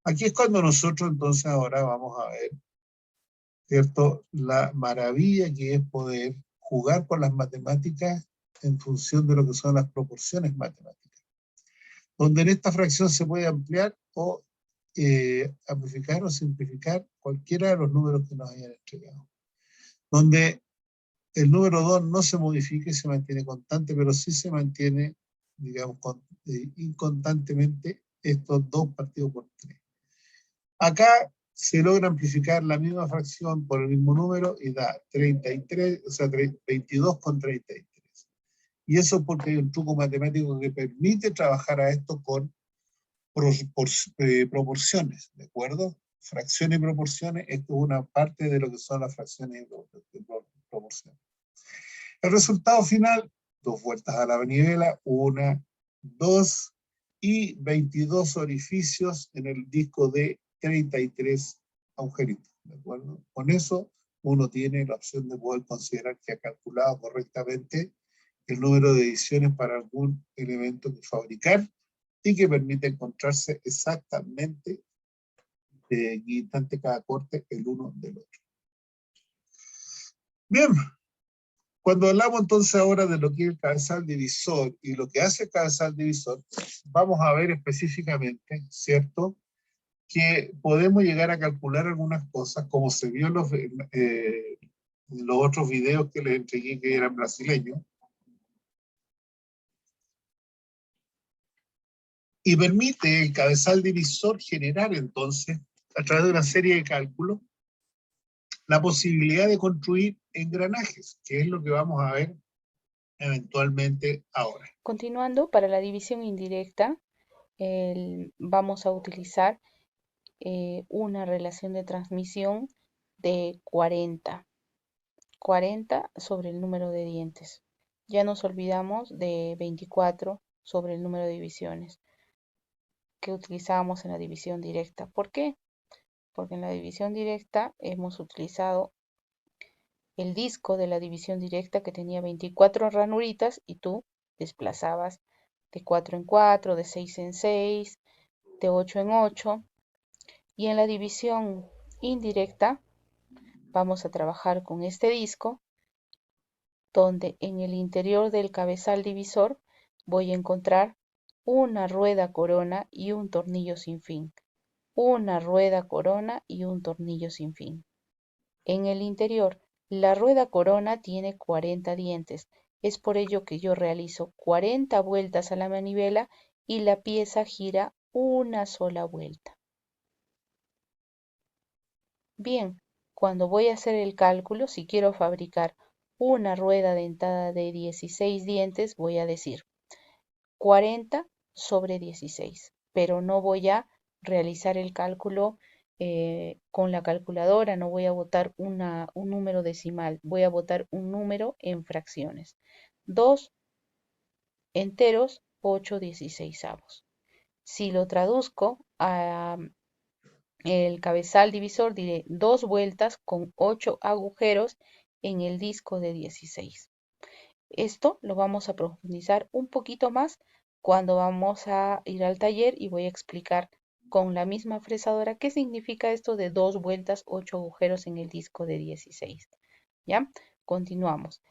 Aquí es cuando nosotros entonces ahora vamos a ver, ¿cierto?, la maravilla que es poder jugar con las matemáticas en función de lo que son las proporciones matemáticas. donde en esta fracción se puede ampliar o amplificar o simplificar cualquiera de los números que nos hayan entregado. Donde el número 2 no se modifica y se mantiene constante, pero sí se mantiene, digamos, inconstantemente estos 2 partidos por 3. Acá se logra amplificar la misma fracción por el mismo número y da 33, o sea, 22 con 33. Y eso porque hay un truco matemático que permite trabajar a esto con proporciones, ¿de acuerdo? Fracciones y proporciones, esto es una parte de lo que son las fracciones y proporciones. El resultado final, 2 vueltas a la manivela, 1, 2 y 22 orificios en el disco de 33 agujeritos, ¿de acuerdo? Con eso uno tiene la opción de poder considerar que ha calculado correctamente el número de ediciones para algún elemento que fabricar y que permite encontrarse exactamente instante cada corte el uno del otro. Bien, cuando hablamos entonces ahora de lo que es el cabezal divisor y lo que hace el cabezal divisor, vamos a ver específicamente, ¿cierto?, que podemos llegar a calcular algunas cosas, como se vio en los otros videos que les entregué que eran brasileños, y permite el cabezal divisor generar entonces, a través de una serie de cálculos, la posibilidad de construir engranajes, que es lo que vamos a ver eventualmente ahora. Continuando, para la división indirecta, vamos a utilizar una relación de transmisión de 40 sobre el número de dientes. Ya nos olvidamos de 24 sobre el número de divisiones que utilizábamos en la división directa. ¿Por qué? Porque en la división directa hemos utilizado el disco de la división directa que tenía 24 ranuritas y tú desplazabas de 4 en 4, de 6 en 6, de 8 en 8. Y en la división indirecta vamos a trabajar con este disco, donde en el interior del cabezal divisor voy a encontrar una rueda corona y un tornillo sin fin. Una rueda corona y un tornillo sin fin. En el interior, la rueda corona tiene 40 dientes. Es por ello que yo realizo 40 vueltas a la manivela y la pieza gira una sola vuelta. Bien, cuando voy a hacer el cálculo, si quiero fabricar una rueda dentada de 16 dientes, voy a decir 40 sobre 16, pero no voy a realizar el cálculo con la calculadora, no voy a botar un número decimal, voy a botar un número en fracciones. 2 enteros, 8 16avos. Si lo traduzco a el cabezal divisor, diré 2 vueltas con 8 agujeros en el disco de 16. Esto lo vamos a profundizar un poquito más cuando vamos a ir al taller y voy a explicar con la misma fresadora qué significa esto de 2 vueltas, 8 agujeros en el disco de 16. ¿Ya? Continuamos.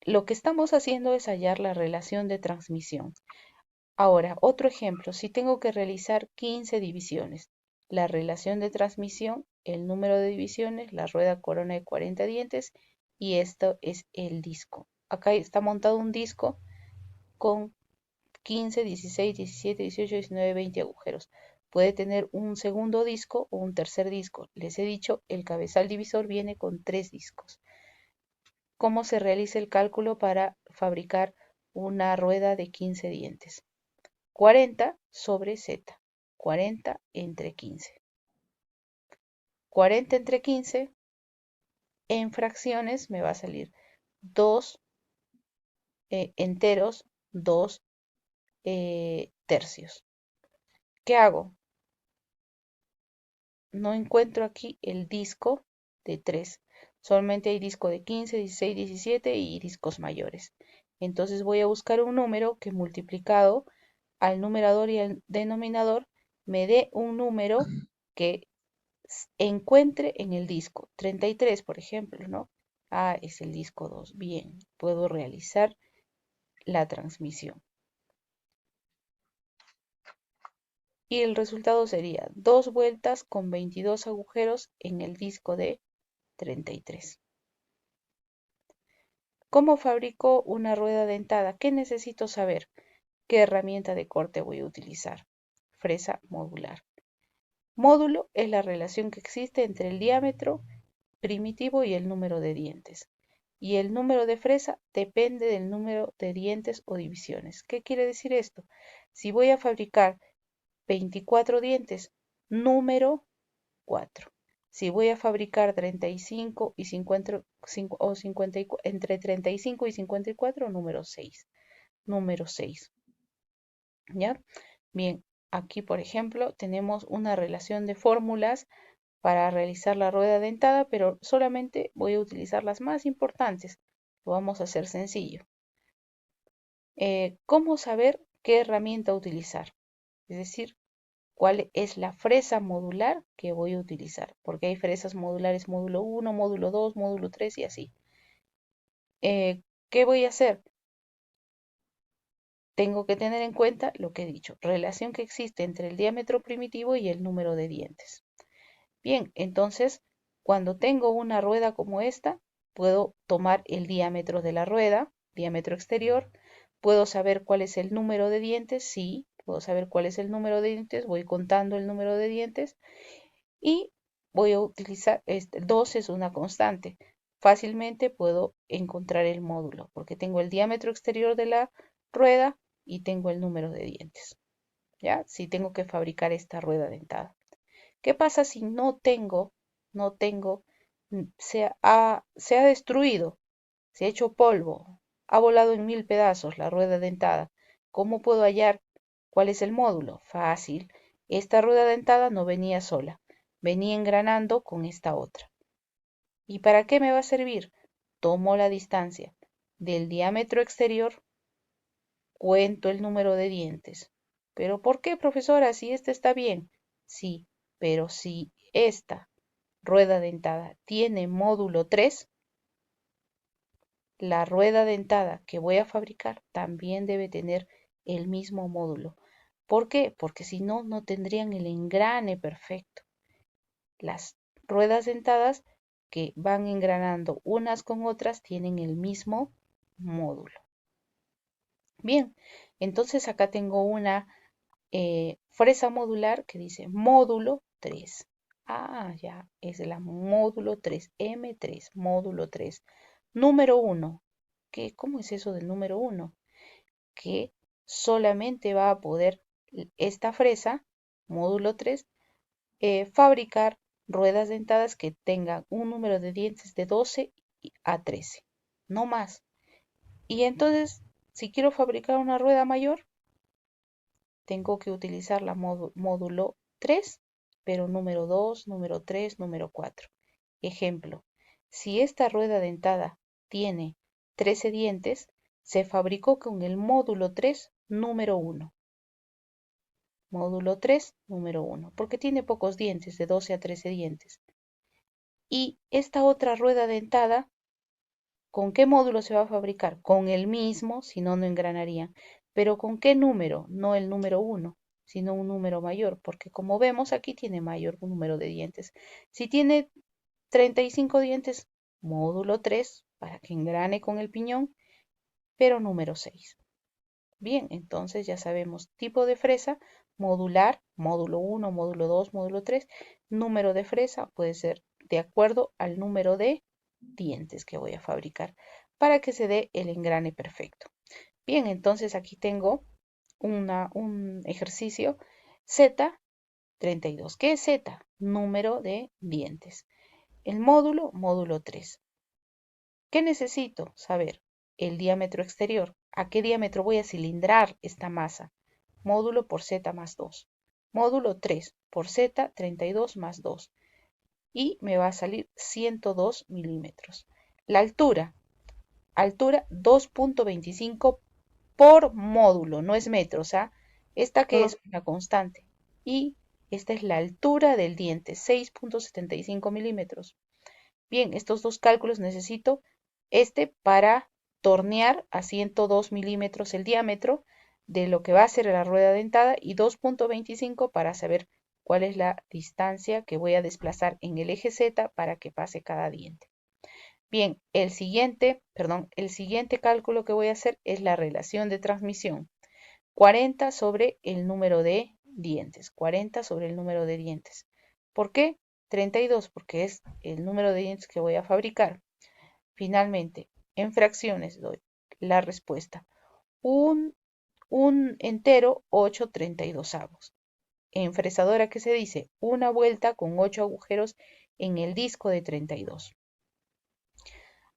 Lo que estamos haciendo es hallar la relación de transmisión. Ahora, otro ejemplo, si tengo que realizar 15 divisiones, la relación de transmisión, el número de divisiones, la rueda corona de 40 dientes y esto es el disco. Acá está montado un disco con 15, 16, 17, 18, 19, 20 agujeros. Puede tener un segundo disco o un tercer disco. Les he dicho, el cabezal divisor viene con 3 discos. ¿Cómo se realiza el cálculo para fabricar una rueda de 15 dientes? 40 sobre Z, 40 entre 15. 40 entre 15, en fracciones me va a salir 2 enteros, 2 tercios. ¿Qué hago? No encuentro aquí el disco de 3. Solamente hay disco de 15, 16, 17 y discos mayores. Entonces voy a buscar un número que multiplicado al numerador y al denominador me dé un número que encuentre en el disco. 33, por ejemplo, ¿no? Ah, es el disco 2. Bien, puedo realizar la transmisión. Y el resultado sería 2 vueltas con 22 agujeros en el disco de 33. ¿Cómo fabrico una rueda dentada? ¿Qué necesito saber? ¿Qué herramienta de corte voy a utilizar? Fresa modular. Módulo es la relación que existe entre el diámetro primitivo y el número de dientes. Y el número de fresa depende del número de dientes o divisiones. ¿Qué quiere decir esto? Si voy a fabricar 24 dientes, número 4. Si voy a fabricar 35 y 50 o 50, entre 35 y 54, número 6. Número 6. ¿Ya? Bien, aquí por ejemplo tenemos una relación de fórmulas para realizar la rueda dentada, pero solamente voy a utilizar las más importantes. Lo vamos a hacer sencillo. ¿Cómo saber qué herramienta utilizar? Es decir, cuál es la fresa modular que voy a utilizar, porque hay fresas modulares módulo 1, módulo 2, módulo 3 y así. ¿Qué voy a hacer? Tengo que tener en cuenta lo que he dicho, relación que existe entre el diámetro primitivo y el número de dientes. Bien, entonces, cuando tengo una rueda como esta, puedo tomar el diámetro de la rueda, diámetro exterior, puedo saber cuál es el número de dientes, sí, puedo saber cuál es el número de dientes, voy contando el número de dientes y voy a utilizar, 2 es una constante. Fácilmente puedo encontrar el módulo porque tengo el diámetro exterior de la rueda y tengo el número de dientes. ¿Ya? Si tengo que fabricar esta rueda dentada. ¿Qué pasa si no tengo, se ha destruido, se ha hecho polvo, ha volado en 1000 pedazos la rueda dentada? ¿Cómo puedo hallar cuál es el módulo? Fácil. Esta rueda dentada no venía sola, venía engranando con esta otra. ¿Y para qué me va a servir? Tomo la distancia del diámetro exterior, cuento el número de dientes. ¿Pero por qué, profesora? Si esta está bien. Sí, pero si esta rueda dentada tiene módulo 3, la rueda dentada que voy a fabricar también debe tener el mismo módulo. ¿Por qué? Porque si no, no tendrían el engrane perfecto. Las ruedas dentadas que van engranando unas con otras tienen el mismo módulo. Bien, entonces acá tengo una fresa modular que dice módulo 3. Ah, ya, es la módulo 3, M3, módulo 3. Número 1. ¿Cómo es eso del número 1? Que solamente va a poder esta fresa, módulo 3, fabricar ruedas dentadas que tengan un número de dientes de 12 a 13, no más. Y entonces, si quiero fabricar una rueda mayor, tengo que utilizar la módulo 3, pero número 2, número 3, número 4. Ejemplo, si esta rueda dentada tiene 13 dientes, se fabricó con el módulo 3, número 1. Módulo 3, número 1, porque tiene pocos dientes, de 12 a 13 dientes. Y esta otra rueda dentada, ¿con qué módulo se va a fabricar? Con el mismo, si no, no engranarían. Pero ¿con qué número? No el número 1, sino un número mayor, porque como vemos aquí tiene mayor número de dientes. Si tiene 35 dientes, módulo 3, para que engrane con el piñón, pero número 6. Bien, entonces ya sabemos tipo de fresa, modular, módulo 1, módulo 2, módulo 3, número de fresa puede ser de acuerdo al número de dientes que voy a fabricar para que se dé el engrane perfecto. Bien, entonces aquí tengo un ejercicio Z32. ¿Qué es Z? Número de dientes. El módulo, módulo 3. ¿Qué necesito saber? El diámetro exterior. ¿A qué diámetro voy a cilindrar esta masa? Módulo por Z más 2. Módulo 3 por Z, 32 más 2. Y me va a salir 102 milímetros. La altura 2.25 por módulo, no es metros, ¿ah? Esta que es una constante. Y esta es la altura del diente, 6.75 milímetros. Bien, estos dos cálculos necesito para tornear a 102 milímetros el diámetro, de lo que va a ser la rueda dentada y 2.25 para saber cuál es la distancia que voy a desplazar en el eje Z para que pase cada diente. Bien, el siguiente cálculo que voy a hacer es la relación de transmisión. 40 sobre el número de dientes. 40 sobre el número de dientes. ¿Por qué? 32, porque es el número de dientes que voy a fabricar. Finalmente, en fracciones doy la respuesta. Un entero, 8/32. En fresadora, ¿qué se dice? Una vuelta con 8 agujeros en el disco de 32.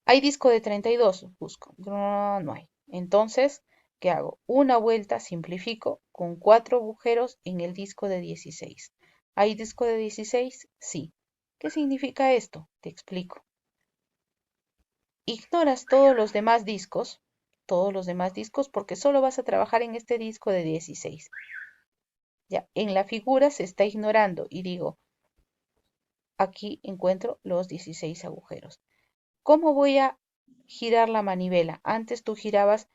¿Hay disco de 32? Busco. No hay. Entonces, ¿qué hago? Una vuelta, simplifico, con 4 agujeros en el disco de 16. ¿Hay disco de 16? Sí. ¿Qué significa esto? Te explico. Ignoras todos los demás discos, porque solo vas a trabajar en este disco de 16. Ya, en la figura se está ignorando y digo, aquí encuentro los 16 agujeros. ¿Cómo voy a girar la manivela? Antes tú girabas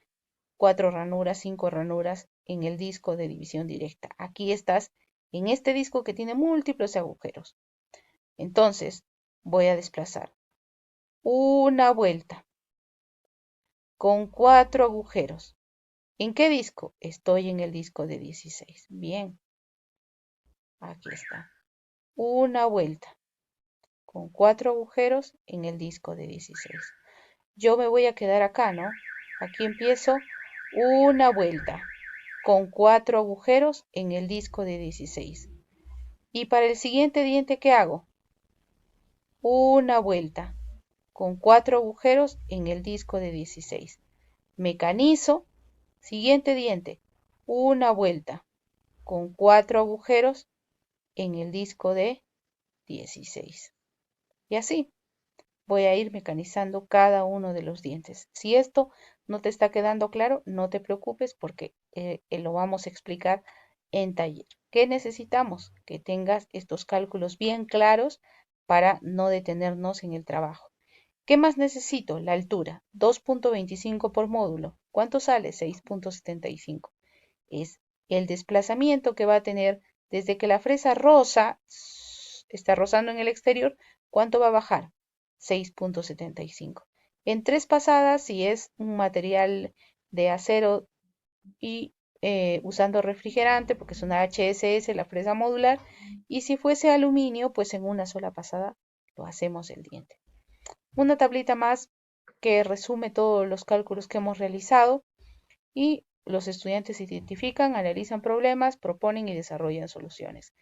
4 ranuras, 5 ranuras en el disco de división directa. Aquí estás en este disco que tiene múltiples agujeros. Entonces voy a desplazar una vuelta con 4 agujeros. ¿En qué disco? Estoy en el disco de 16. Bien. Aquí está. Una vuelta con 4 agujeros en el disco de 16. Yo me voy a quedar acá, ¿no? Aquí empiezo una vuelta con 4 agujeros en el disco de 16. Y para el siguiente diente, ¿qué hago? Una vuelta con 4 agujeros en el disco de 16. Mecanizo, siguiente diente, una vuelta con 4 agujeros en el disco de 16. Y así voy a ir mecanizando cada uno de los dientes. Si esto no te está quedando claro, no te preocupes porque lo vamos a explicar en taller. ¿Qué necesitamos? Que tengas estos cálculos bien claros para no detenernos en el trabajo. ¿Qué más necesito? La altura, 2.25 por módulo. ¿Cuánto sale? 6.75. Es el desplazamiento que va a tener desde que la fresa rosa está rozando en el exterior. ¿Cuánto va a bajar? 6.75. En 3 pasadas, si es un material de acero y usando refrigerante, porque es una HSS, la fresa modular, y si fuese aluminio, pues en una sola pasada lo hacemos el diente. Una tablita más que resume todos los cálculos que hemos realizado y los estudiantes identifican, analizan problemas, proponen y desarrollan soluciones.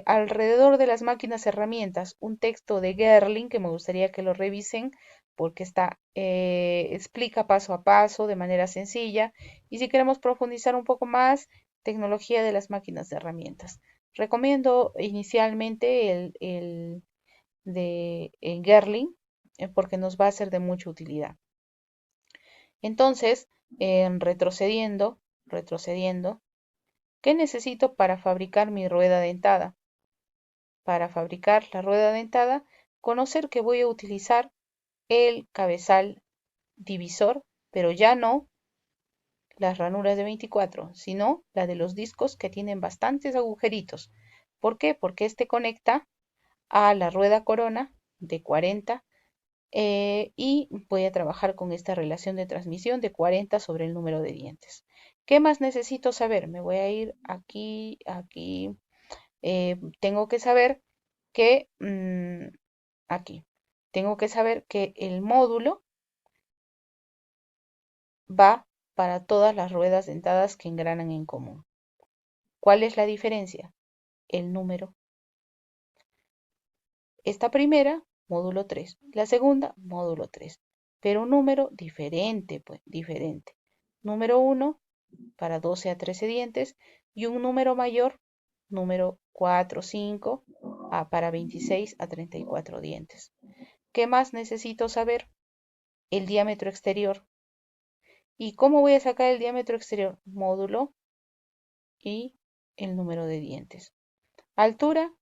Alrededor de las máquinas herramientas, un texto de Gerling que me gustaría que lo revisen porque explica paso a paso de manera sencilla, y si queremos profundizar un poco más, tecnología de las máquinas de herramientas. Recomiendo inicialmente el de Gerling porque nos va a ser de mucha utilidad. Entonces, retrocediendo, ¿qué necesito para fabricar mi rueda dentada? Para fabricar la rueda dentada, conocer que voy a utilizar el cabezal divisor, pero ya no las ranuras de 24, sino la de los discos que tienen bastantes agujeritos. ¿Por qué? Porque este conecta a la rueda corona de 40 y voy a trabajar con esta relación de transmisión de 40 sobre el número de dientes. ¿Qué más necesito saber? Me voy a ir aquí. Tengo que saber que tengo que saber que el módulo va para todas las ruedas dentadas que engranan en común. ¿Cuál es la diferencia? El número. Esta primera, módulo 3. La segunda, módulo 3. Pero un número diferente, pues, diferente. Número 1 para 12 a 13 dientes y un número mayor, número 4, 5, para 26 a 34 dientes. ¿Qué más necesito saber? El diámetro exterior. ¿Y cómo voy a sacar el diámetro exterior? Módulo y el número de dientes. Altura,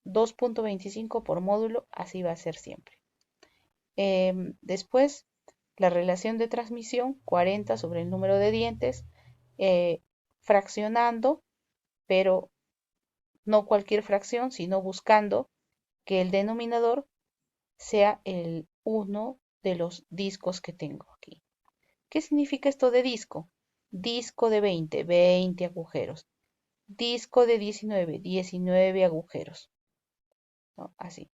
2.25 por módulo, así va a ser siempre. Después, la relación de transmisión, 40 sobre el número de dientes. fraccionando, pero no cualquier fracción, sino buscando que el denominador sea uno de los discos que tengo aquí. ¿Qué significa esto de disco? Disco de 20, 20 agujeros. Disco de 19, 19 agujeros. ¿No? Así.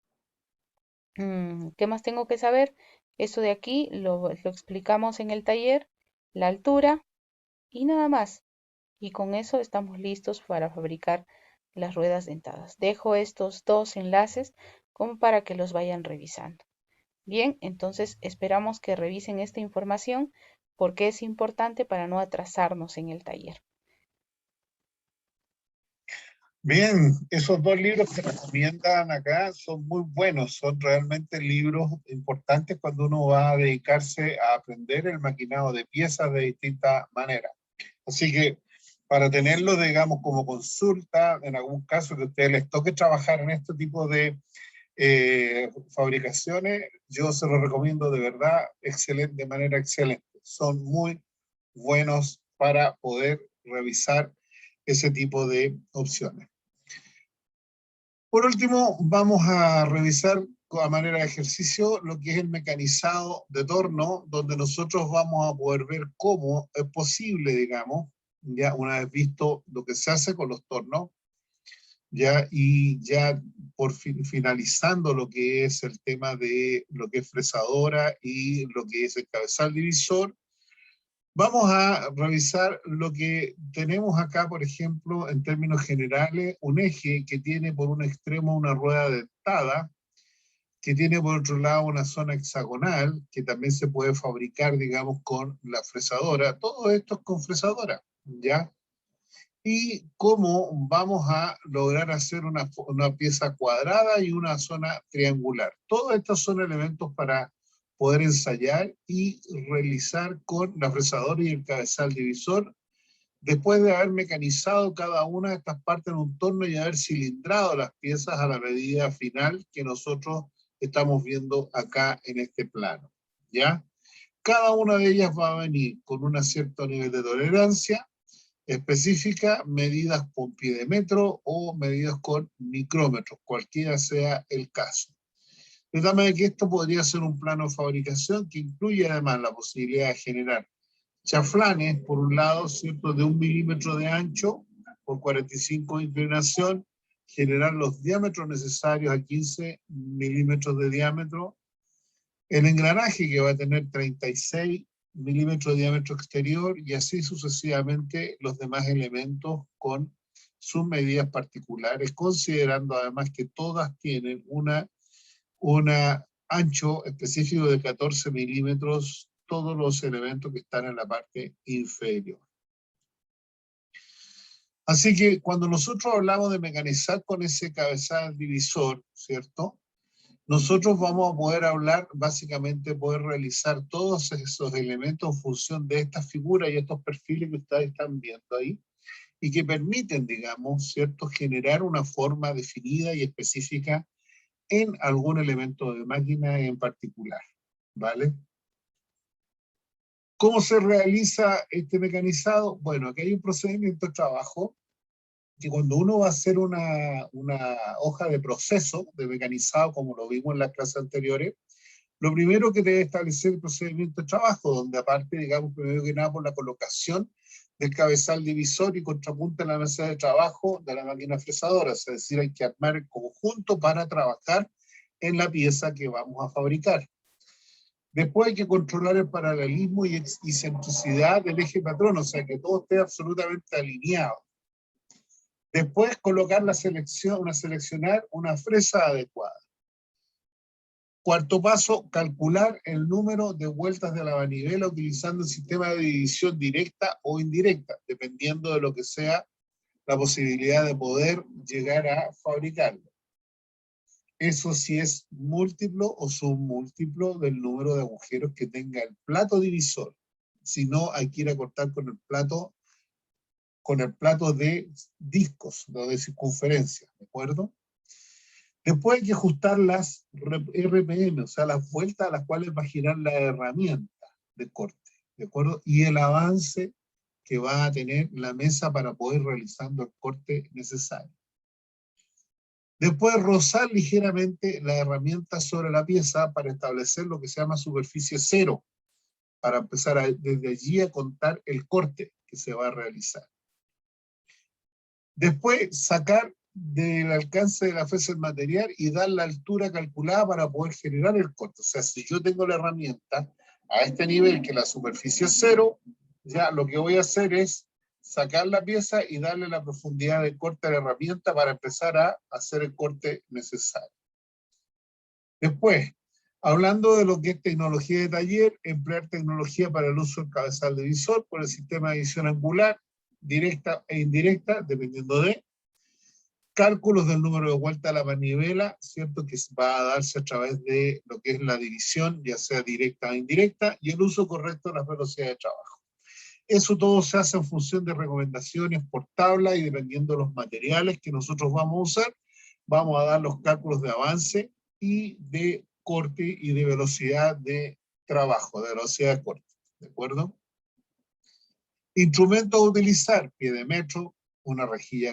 ¿Qué más tengo que saber? Esto de aquí lo explicamos en el taller, la altura y nada más. Y con eso estamos listos para fabricar las ruedas dentadas. Dejo estos dos enlaces como para que los vayan revisando. Bien, entonces esperamos que revisen esta información porque es importante para no atrasarnos en el taller. Bien, esos dos libros que recomiendan acá son muy buenos, son realmente libros importantes cuando uno va a dedicarse a aprender el maquinado de piezas de distintas maneras. Así que para tenerlo, digamos, como consulta, en algún caso que a ustedes les toque trabajar en este tipo de fabricaciones, yo se los recomiendo de verdad excelente, de manera excelente. Son muy buenos para poder revisar ese tipo de opciones. Por último, vamos a revisar a manera de ejercicio lo que es el mecanizado de torno, donde nosotros vamos a poder ver cómo es posible, digamos, ya una vez visto lo que se hace con los tornos, ya, y ya por finalizando lo que es el tema de lo que es fresadora y lo que es el cabezal divisor, vamos a revisar lo que tenemos acá, por ejemplo, en términos generales, un eje que tiene por un extremo una rueda dentada, que tiene por otro lado una zona hexagonal, que también se puede fabricar, digamos, con la fresadora. Todo esto es con fresadora, ¿ya? Y cómo vamos a lograr hacer una pieza cuadrada y una zona triangular. Todos estos son elementos para poder ensayar y realizar con la fresadora y el cabezal divisor, después de haber mecanizado cada una de estas partes en un torno y haber cilindrado las piezas a la medida final que nosotros estamos viendo acá en este plano, ¿ya? Cada una de ellas va a venir con un cierto nivel de tolerancia específica, medidas con pie de metro o medidas con micrómetros, cualquiera sea el caso. De tal manera que esto podría ser un plano de fabricación que incluye además la posibilidad de generar chaflanes, por un lado, ¿cierto?, de 1 milímetro de ancho por 45 de inclinación, generar los diámetros necesarios a 15 milímetros de diámetro, el engranaje que va a tener 36 milímetros de diámetro exterior y así sucesivamente los demás elementos con sus medidas particulares, considerando además que todas tienen una ancho específico de 14 milímetros, todos los elementos que están en la parte inferior. Así que cuando nosotros hablamos de mecanizar con ese cabezal divisor, ¿cierto?, nosotros vamos a poder hablar, básicamente poder realizar todos esos elementos en función de estas figuras y estos perfiles que ustedes están viendo ahí, y que permiten, digamos, ¿cierto?, generar una forma definida y específica en algún elemento de máquina en particular, ¿vale? ¿Cómo se realiza este mecanizado? Bueno, aquí hay un procedimiento de trabajo que cuando uno va a hacer una hoja de proceso de mecanizado, como lo vimos en las clases anteriores, lo primero que debe establecer el procedimiento de trabajo, donde aparte, digamos, primero que nada por la colocación del cabezal divisor y contrapunta en la mesa de trabajo de la máquina fresadora, es decir, hay que armar el conjunto para trabajar en la pieza que vamos a fabricar. Después hay que controlar el paralelismo y excentricidad del eje patrón, o sea, que todo esté absolutamente alineado. Después colocar seleccionar una fresa adecuada. Cuarto paso, calcular el número de vueltas de la manivela utilizando el sistema de división directa o indirecta, dependiendo de lo que sea la posibilidad de poder llegar a fabricarlo. Eso sí es múltiplo o submúltiplo del número de agujeros que tenga el plato divisor. Si no, hay que ir a cortar con el plato de discos, no de circunferencia, ¿de acuerdo? Después hay que ajustar las RPM, o sea, las vueltas a las cuales va a girar la herramienta de corte, ¿de acuerdo? Y el avance que va a tener la mesa para poder realizando el corte necesario. Después rozar ligeramente la herramienta sobre la pieza para establecer lo que se llama superficie cero, para empezar desde allí a contar el corte que se va a realizar. Después sacar del alcance de la fresa el material y dar la altura calculada para poder generar el corte. O sea, si yo tengo la herramienta a este nivel, que la superficie es cero, ya lo que voy a hacer es sacar la pieza y darle la profundidad de corte a la herramienta para empezar a hacer el corte necesario. Después, hablando de lo que es tecnología de taller, emplear tecnología para el uso del cabezal de visor por el sistema de visión angular, directa e indirecta, dependiendo de cálculos del número de vuelta a la manivela, ¿cierto? Que va a darse a través de lo que es la división, ya sea directa o indirecta, y el uso correcto de las velocidades de trabajo. Eso todo se hace en función de recomendaciones por tabla y dependiendo de los materiales que nosotros vamos a usar, vamos a dar los cálculos de avance y de corte y de velocidad de trabajo, de velocidad de corte, ¿de acuerdo? Instrumentos a utilizar: pie de metro, una reglilla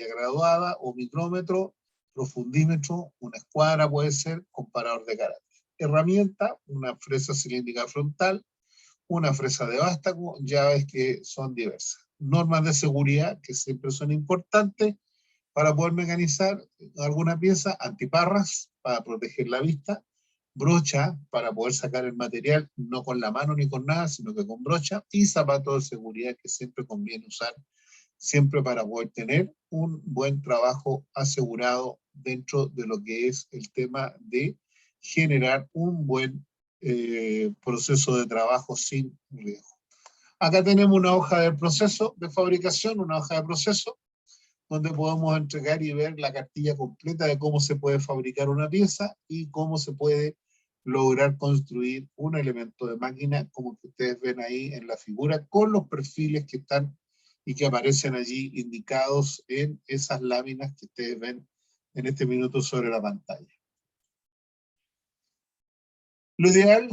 graduada o micrómetro, profundímetro, una escuadra puede ser, comparador de carácter. Herramienta: una fresa cilíndrica frontal, una fresa de vástago, llaves que son diversas. Normas de seguridad que siempre son importantes para poder mecanizar alguna pieza: antiparras para proteger la vista, brocha para poder sacar el material no con la mano ni con nada, sino que con brocha, y zapatos de seguridad que siempre conviene usar, siempre para poder tener un buen trabajo asegurado dentro de lo que es el tema de generar un buen proceso de trabajo sin riesgo. Acá tenemos una hoja de proceso de fabricación, una hoja de proceso, donde podemos entregar y ver la cartilla completa de cómo se puede fabricar una pieza y cómo se puede lograr construir un elemento de máquina, como que ustedes ven ahí en la figura, con los perfiles que están y que aparecen allí indicados en esas láminas que ustedes ven en este minuto sobre la pantalla. Lo ideal,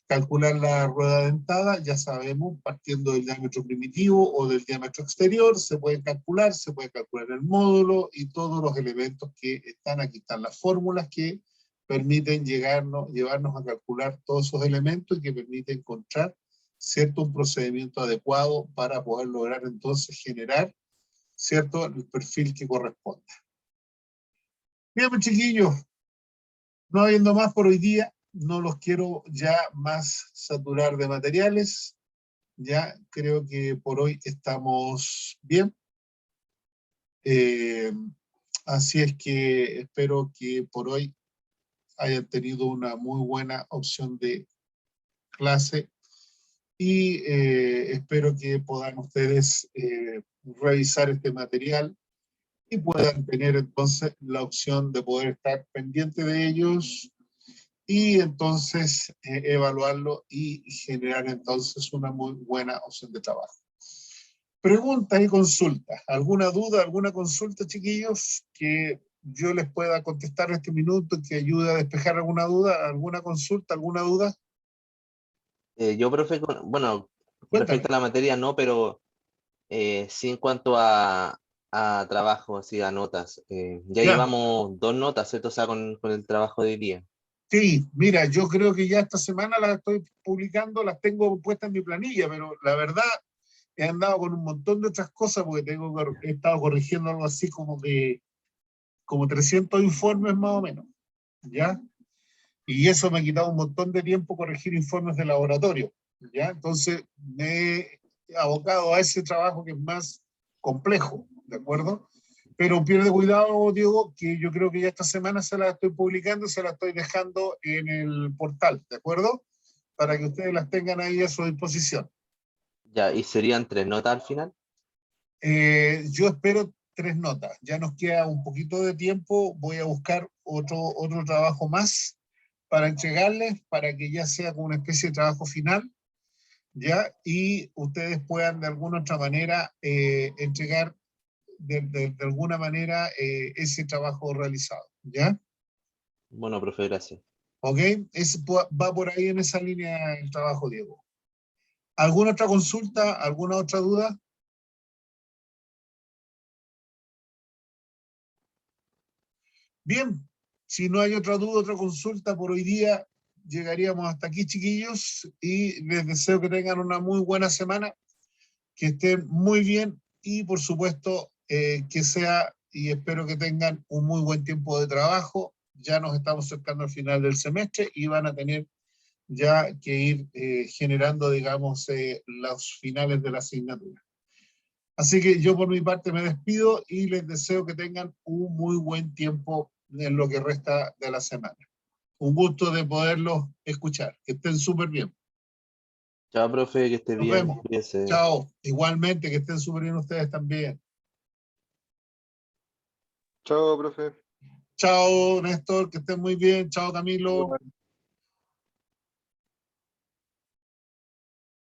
calcular la rueda dentada, ya sabemos, partiendo del diámetro primitivo o del diámetro exterior, se puede calcular el módulo y todos los elementos que están aquí. Están las fórmulas que permiten llevarnos a calcular todos esos elementos y que permiten encontrar, ¿cierto?, un procedimiento adecuado para poder lograr entonces generar, ¿cierto?, el perfil que corresponda. Bien, pues, chiquillos, no habiendo más por hoy día, no los quiero ya más saturar de materiales. Ya creo que por hoy estamos bien. Así es que espero que por hoy hayan tenido una muy buena opción de clase y espero que puedan ustedes revisar este material y puedan tener entonces la opción de poder estar pendiente de ellos y entonces evaluarlo y generar entonces una muy buena opción de trabajo. Preguntas y consultas. ¿Alguna duda, alguna consulta, chiquillos, que yo les pueda contestar en este minuto, que ayude a despejar alguna duda, alguna consulta, alguna duda? Yo, profe, bueno, Cuéntame. respecto a la materia no, pero sí en cuanto a trabajo, así a notas. Ya Ya. llevamos 2 notas, ¿cierto? O sea, con el trabajo de hoy día. Sí, mira, yo creo que ya esta semana las estoy publicando, las tengo puestas en mi planilla, pero la verdad he andado con un montón de otras cosas porque he estado corrigiendo algo así como 300 informes más o menos, ¿ya? Y eso me ha quitado un montón de tiempo corregir informes de laboratorio, ¿ya? Entonces me he abocado a ese trabajo que es más complejo, ¿de acuerdo? Pero pierde cuidado, Diego, que yo creo que ya esta semana se la estoy publicando, se la estoy dejando en el portal, ¿de acuerdo? Para que ustedes las tengan ahí a su disposición. Ya, ¿y serían 3 notas al final? Yo espero 3 notas. Ya nos queda un poquito de tiempo. Voy a buscar otro trabajo más para entregarles, para que ya sea como una especie de trabajo final, ¿ya? Y ustedes puedan de alguna otra manera entregar de alguna manera ese trabajo realizado, ¿ya? Bueno, profe, gracias. ¿Ok? Va por ahí en esa línea el trabajo, Diego. ¿Alguna otra consulta? ¿Alguna otra duda? Bien, si no hay otra duda, otra consulta por hoy día, llegaríamos hasta aquí, chiquillos, y les deseo que tengan una muy buena semana, que estén muy bien y por supuesto que sea, y espero que tengan un muy buen tiempo de trabajo. Ya nos estamos acercando al final del semestre y van a tener ya que ir generando, digamos, los finales de la asignatura. Así que yo por mi parte me despido y les deseo que tengan un muy buen tiempo en lo que resta de la semana. Un gusto de poderlos escuchar. Que estén súper bien. Chao, profe, que esté Nos bien. vemos. Cuídese. Chao. Igualmente, que estén súper bien ustedes también. Chao, profe. Chao, Néstor, que estén muy bien. Chao, Camilo. Igual.